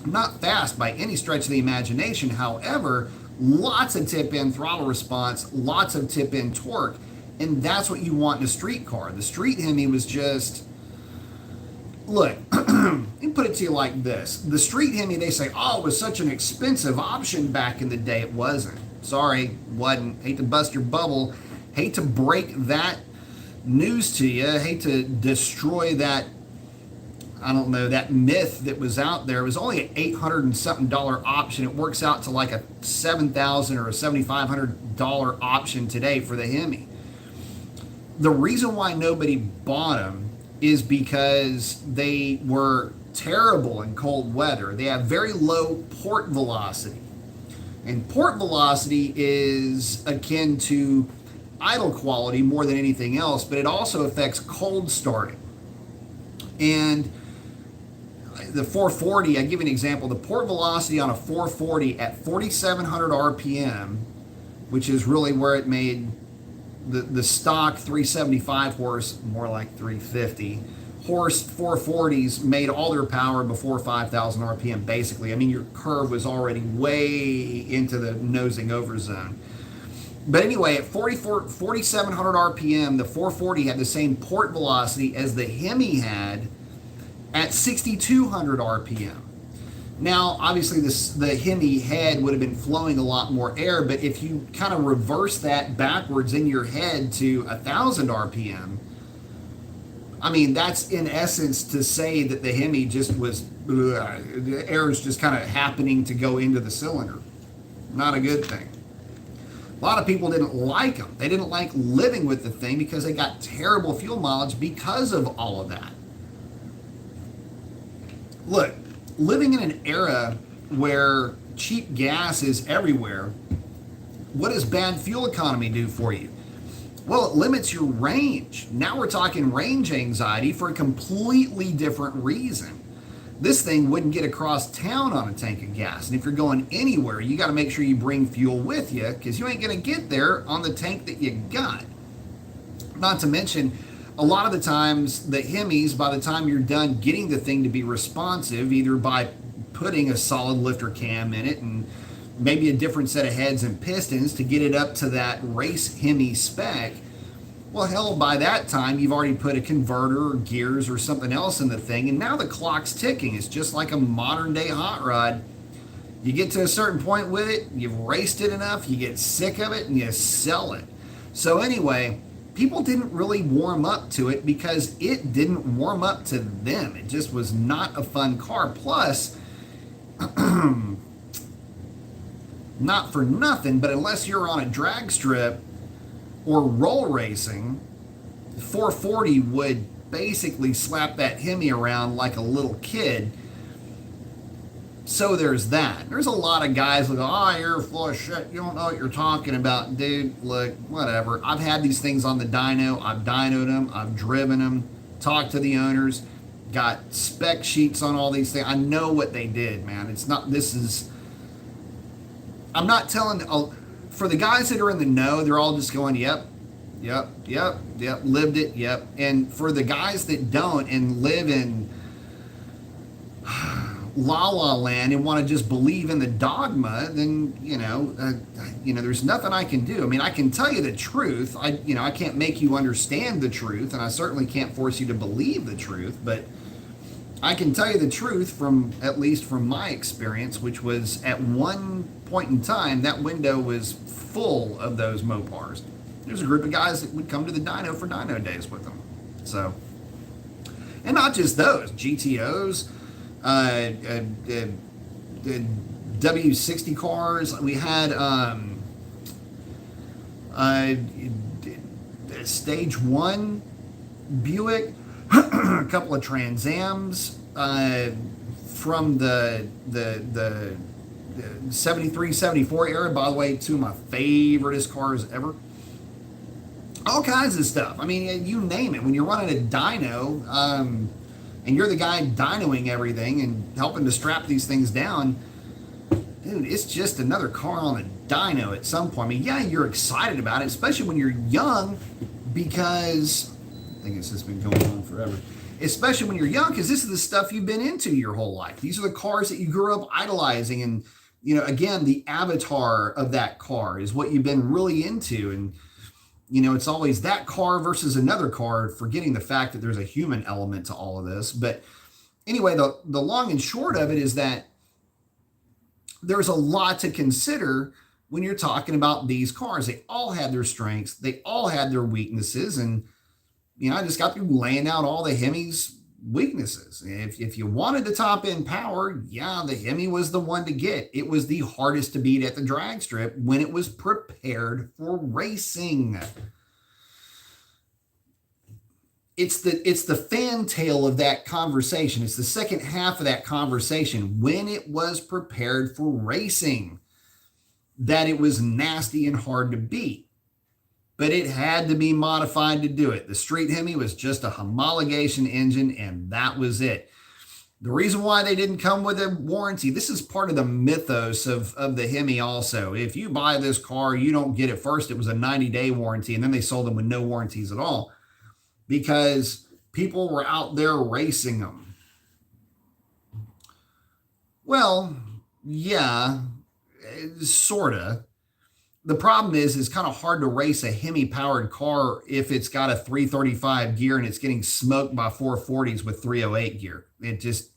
Not fast by any stretch of the imagination. However, lots of tip-in throttle response, lots of tip-in torque, and that's what you want in a street car. The street Hemi was just, look, let me put it to you like this. The street Hemi, they say, oh, it was such an expensive option back in the day. It wasn't. Sorry, wasn't. Hate to bust your bubble. Hate to break that news to you. Hate to destroy that, I don't know, that myth that was out there. It was only an $800 and something option. It works out to like a $7,000 or a $7,500 option today for the Hemi. The reason why nobody bought them is because they were terrible in cold weather. They have very low port velocity. And port velocity is akin to idle quality more than anything else, but it also affects cold starting. And the 440, I give you an example, the port velocity on a 440 at 4,700 RPM, which is really where it made the stock 375 horse, more like 350 horse 440s, made all their power before 5,000 RPM, basically. I mean, your curve was already way into the nosing over zone. But anyway, at 4,700 RPM, the 440 had the same port velocity as the Hemi had at 6,200 RPM. Now, obviously, the Hemi head would have been flowing a lot more air, but if you kind of reverse that backwards in your head to 1,000 RPM, I mean, that's in essence to say that the Hemi just was, the air is just kind of happening to go into the cylinder. Not a good thing. A lot of people didn't like them. They didn't like living with the thing because they got terrible fuel mileage because of all of that. Look, living in an era where cheap gas is everywhere, what does bad fuel economy do for you? Well, it limits your range. Now we're talking range anxiety for a completely different reason. This thing wouldn't get across town on a tank of gas. And if you're going anywhere, you got to make sure you bring fuel with you because you ain't going to get there on the tank that you got. Not to mention, a lot of the times, the Hemis, by the time you're done getting the thing to be responsive, either by putting a solid lifter cam in it and maybe a different set of heads and pistons to get it up to that race Hemi spec, well, hell, by that time, you've already put a converter or gears or something else in the thing, and now the clock's ticking. It's just like a modern-day hot rod. You get to a certain point with it, you've raced it enough, you get sick of it, and you sell it. So anyway, people didn't really warm up to it because it didn't warm up to them. It just was not a fun car. Plus, not for nothing, but unless you're on a drag strip or roll racing, 440 would basically slap that Hemi around like a little kid. So there's that. There's a lot of guys that go, oh, you're full of shit. You don't know what you're talking about. Dude, look, whatever. I've had these things on the dyno. I've dynoed them. I've driven them. Talked to the owners. Got spec sheets on all these things. I know what they did, man. It's not, this is, I'm not telling, for the guys that are in the know, they're all just going, yep, lived it, yep. And for the guys that don't and live in la la land and want to just believe in the dogma, then, there's nothing I can do. I mean, I can tell you the truth. I can't make you understand the truth, and I certainly can't force you to believe the truth, but I can tell you the truth from, at least from my experience, which was at one point in time, that window was full of those Mopars. There's a group of guys that would come to the dyno for dyno days with them. So, and not just those, GTOs, W60 cars. We had stage 1 Buick, a couple of Trans Ams from the 73, 74 era. By the way, two of my favoriteest cars ever. All kinds of stuff. I mean, you name it. When you're running a dyno, and you're the guy dynoing everything and helping to strap these things down, dude, it's just another car on a dyno at some point. I mean, yeah, you're excited about it, especially when you're young, because I think it's just been going on forever. Especially when you're young, because this is the stuff you've been into your whole life. These are the cars that you grew up idolizing, and again, the avatar of that car is what you've been really into. And it's always that car versus another car, forgetting the fact that there's a human element to all of this. But anyway, the long and short of it is that there's a lot to consider when you're talking about these cars. They all had their strengths. They all had their weaknesses. And, I just got through laying out all the Hemi's weaknesses. If you wanted the top end power, yeah, the Hemi was the one to get. It was the hardest to beat at the drag strip when it was prepared for racing. It's the fantail of that conversation. It's the second half of that conversation. When it was prepared for racing, that it was nasty and hard to beat. But it had to be modified to do it. The street Hemi was just a homologation engine, and that was it. The reason why they didn't come with a warranty, this is part of the mythos of the Hemi also. If you buy this car, you don't get it first. It was a 90-day warranty, and then they sold them with no warranties at all because people were out there racing them. Well, yeah, sort of. the problem is it's kind of hard to race a Hemi powered car if it's got a 335 gear and it's getting smoked by 440s with 308 gear. It just,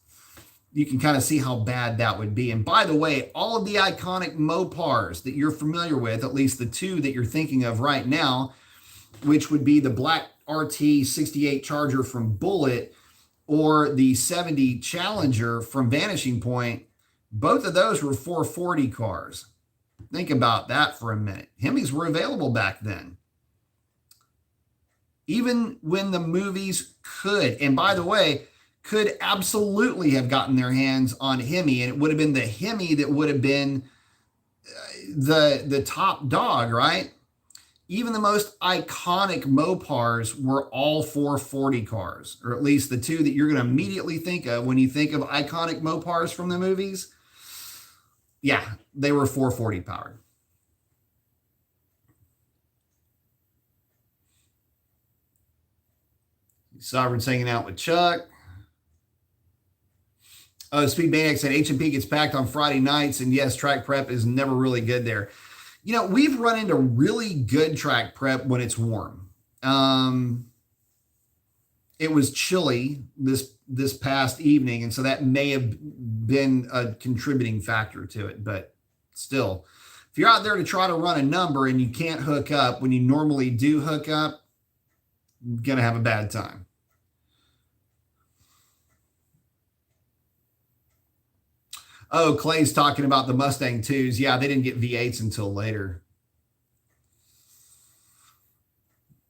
you can kind of see how bad that would be. And by the way, all of the iconic Mopars that you're familiar with, at least the two that you're thinking of right now, which would be the black RT 68 Charger from Bullet or the 70 Challenger from Vanishing Point, both of those were 440 cars. Think about that for a minute. Hemis were available back then. Even when the movies could, and by the way, could absolutely have gotten their hands on Hemi, and it would have been the Hemi that would have been the top dog, right? Even the most iconic Mopars were all 440 cars, or at least the two that you're going to immediately think of when you think of iconic Mopars from the movies. Yeah, they were 440 powered. Sovereign's hanging out with Chuck. Oh, Speed Maniac said H&P gets packed on Friday nights, and yes, track prep is never really good there. You know, we've run into really good track prep when it's warm. It was chilly this past evening, and so that may have been a contributing factor to it. But still, if you're out there to try to run a number and you can't hook up when you normally do hook up, you're going to have a bad time. Oh, Clay's talking about the Mustang 2s. Yeah, they didn't get V8s until later.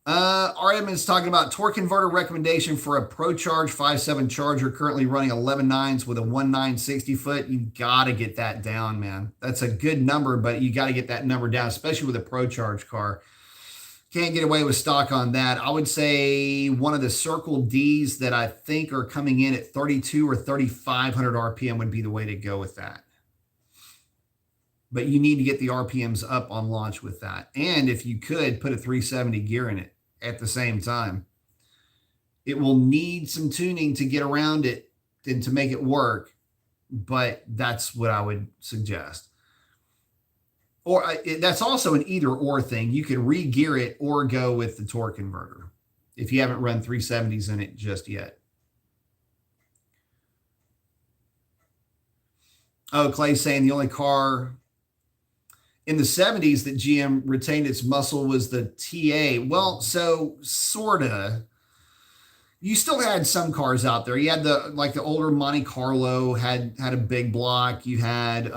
RM is talking about torque converter recommendation for a ProCharge 5.7 Charger currently running 11.9s with a 1.960 foot. You got to get that down, man. That's a good number, but you got to get that number down, especially with a ProCharge car. Can't get away with stock on that. I would say one of the Circle Ds that I think are coming in at 32 or 3,500 RPM would be the way to go with that. But you need to get the RPMs up on launch with that. And if you could, put a 370 gear in it at the same time. It will need some tuning to get around it and to make it work, but that's what I would suggest. Or that's also an either or thing. You can re-gear it or go with the torque converter if you haven't run 370s in it just yet. Oh, Clay's saying the only car in the 70s that GM retained its muscle was the TA. Well, so sorta. You still had some cars out there. You had the older Monte Carlo had a big block. You had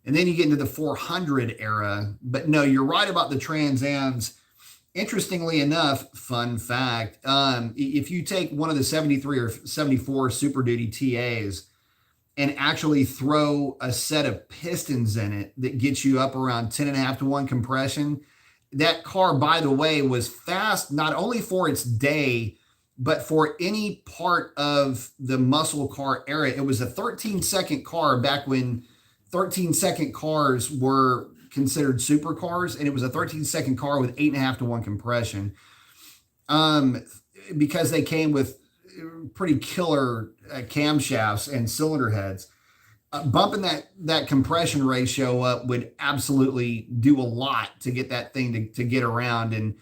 and then you get into the 400 era. But no, you're right about the Trans Ams. Interestingly enough, fun fact, if you take one of the 73 or 74 Super Duty TAs and actually throw a set of pistons in it that gets you up around 10.5 to 1 compression, that car, by the way, was fast not only for its day, but for any part of the muscle car era. It was a 13-second car back when 13-second cars were considered supercars, and it was a 13-second car with 8.5 to 1 compression, because they came with pretty killer camshafts and cylinder heads. Bumping that compression ratio up would absolutely do a lot to get that thing to get around, and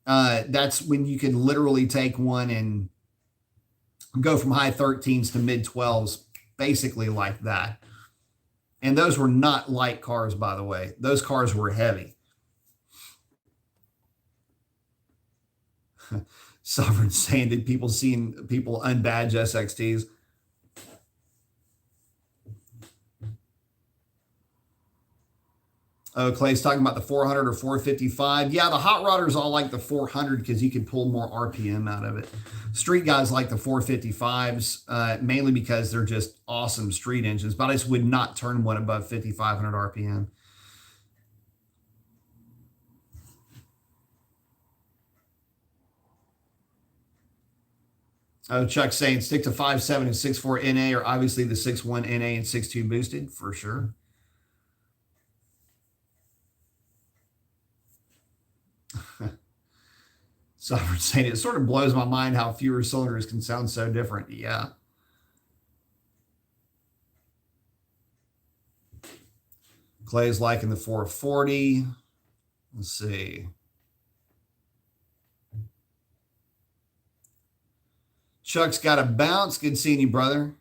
that's when you can literally take one and go from high 13s to mid 12s, basically like that. And those were not light cars, by the way. Those cars were heavy. Sovereign saying that people seeing people unbadge SXTs. Oh, Clay's talking about the 400 or 455. Yeah, the hot rodders all like the 400 because you can pull more RPM out of it. Street guys like the 455s, mainly because they're just awesome street engines, but I just would not turn one above 5,500 RPM. Oh, Chuck's saying stick to 5.7 and 6.4 NA, or obviously the 6.1 NA and 6.2 boosted, for sure. Sovereign saying it sort of blows my mind how fewer cylinders can sound so different. Yeah. Clay's liking the 440. Let's see. Chuck's got a bounce. Good seeing you, brother.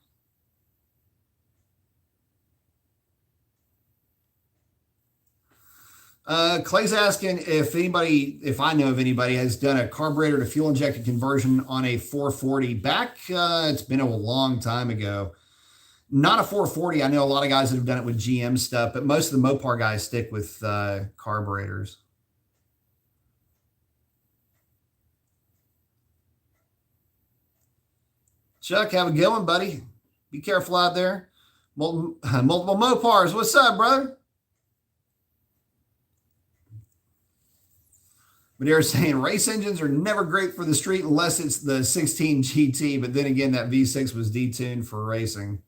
Clay's asking if I know of anybody has done a carburetor to fuel injected conversion on a 440 back. It's been a long time ago. Not a 440. I know a lot of guys that have done it with GM stuff, but most of the Mopar guys stick with carburetors. Chuck, have a good one, buddy. Be careful out there. Multiple Mopars. What's up, brother? But they're saying race engines are never great for the street unless it's the 16 GT. But then again, that V6 was detuned for racing.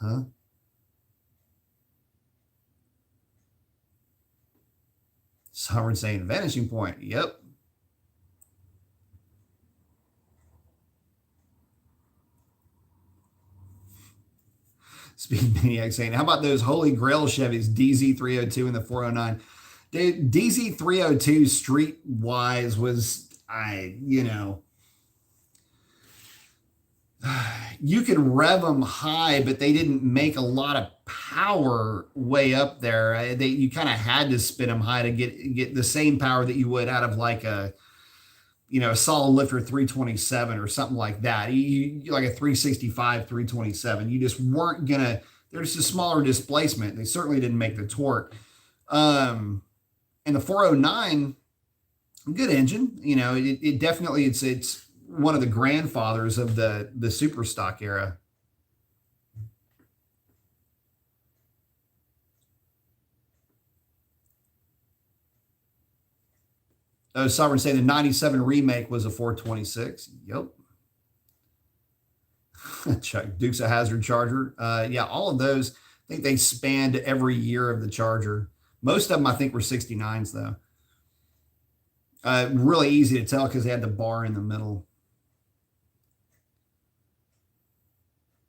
Huh? Sovereign saying vanishing point. Yep. Speed Maniac saying, how about those Holy Grail Chevys, DZ302 and the 409? Dude, DZ302 street-wise was, you could rev them high, but they didn't make a lot of power way up there. You kind of had to spin them high to get the same power that you would out of like a solid lifter 327 or something like that. You like a 365, 327. You just weren't gonna. There's a smaller displacement. They certainly didn't make the torque. And the 409, good engine. It definitely it's one of the grandfathers of the super stock era. Sovereign saying the 97 remake was a 426. Yep. Chuck, Dukes of Hazzard Charger. Yeah, all of those, I think they spanned every year of the Charger. Most of them, I think, were 69s, though. Really easy to tell because they had the bar in the middle.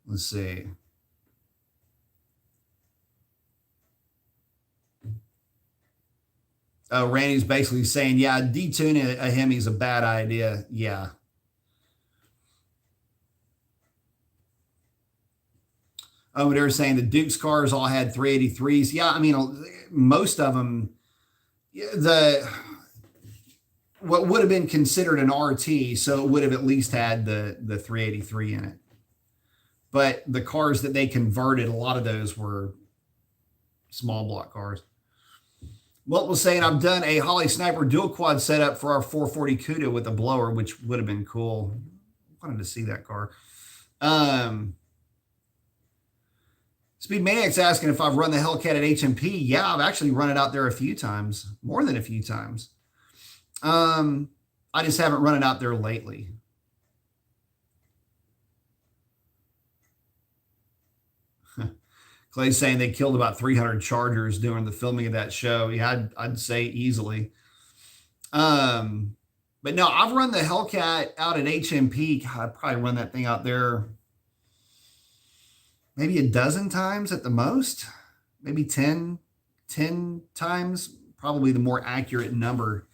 Let's see. Randy's basically saying, yeah, detuning a Hemi is a bad idea. Yeah. They're saying the Duke's cars all had 383s. Yeah, I mean, most of them, what would have been considered an RT, so it would have at least had the 383 in it. But the cars that they converted, a lot of those were small block cars. Walt was saying, I've done a Holly Sniper dual quad setup for our 440 Cuda with a blower, which would have been cool. Wanted to see that car. Speed Maniac's asking if I've run the Hellcat at HMP. Yeah, I've actually run it out there a few times, more than a few times. I just haven't run it out there lately. Clay's saying they killed about 300 Chargers during the filming of that show. Yeah, I'd say easily. But no, I've run the Hellcat out at HMP. God, I'd probably run that thing out there maybe a dozen times at the most. Maybe 10 times. Probably the more accurate number.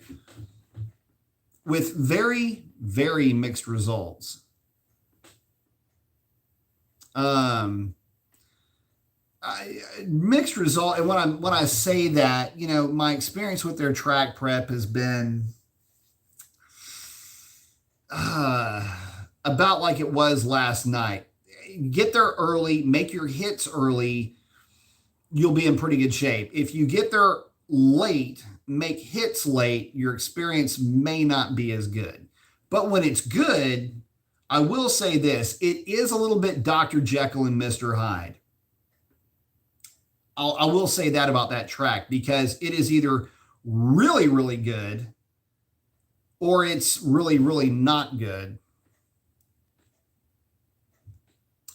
With very, very mixed results. Mixed result, and when I say that, my experience with their track prep has been about like it was last night. Get there early, make your hits early, you'll be in pretty good shape. If you get there late, make hits late, your experience may not be as good. But when it's good, I will say this, it is a little bit Dr. Jekyll and Mr. Hyde. I will say that about that track, because it is either really, really good or it's really, really not good.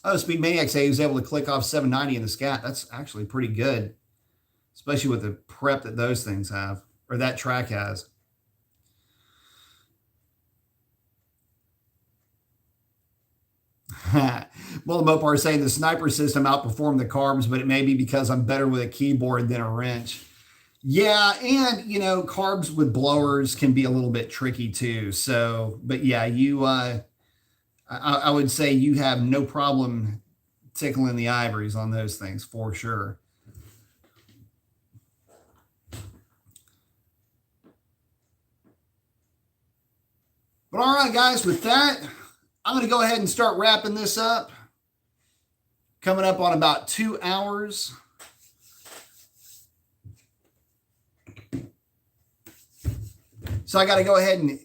Oh, Speed Maniac say he was able to click off 790 in the Scat. That's actually pretty good, especially with the prep that those things have, or that track has. Well, Mopar is saying the sniper system outperformed the carbs, but it may be because I'm better with a keyboard than a wrench. Yeah, and you know, carbs with blowers can be a little bit tricky too. So, but yeah, I would say you have no problem tickling the ivories on those things for sure. But all right, guys, with that, I'm going to go ahead and start wrapping this up. Coming up on about 2 hours. So I got to go ahead and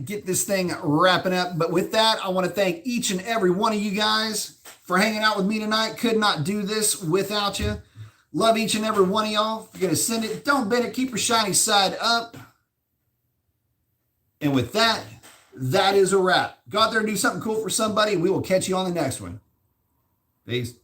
get this thing wrapping up. But with that, I want to thank each and every one of you guys for hanging out with me tonight. Could not do this without you. Love each and every one of y'all. If you're going to send it, don't bend it. Keep your shiny side up. And with that, that is a wrap. Go out there and do something cool for somebody. We will catch you on the next one. Peace.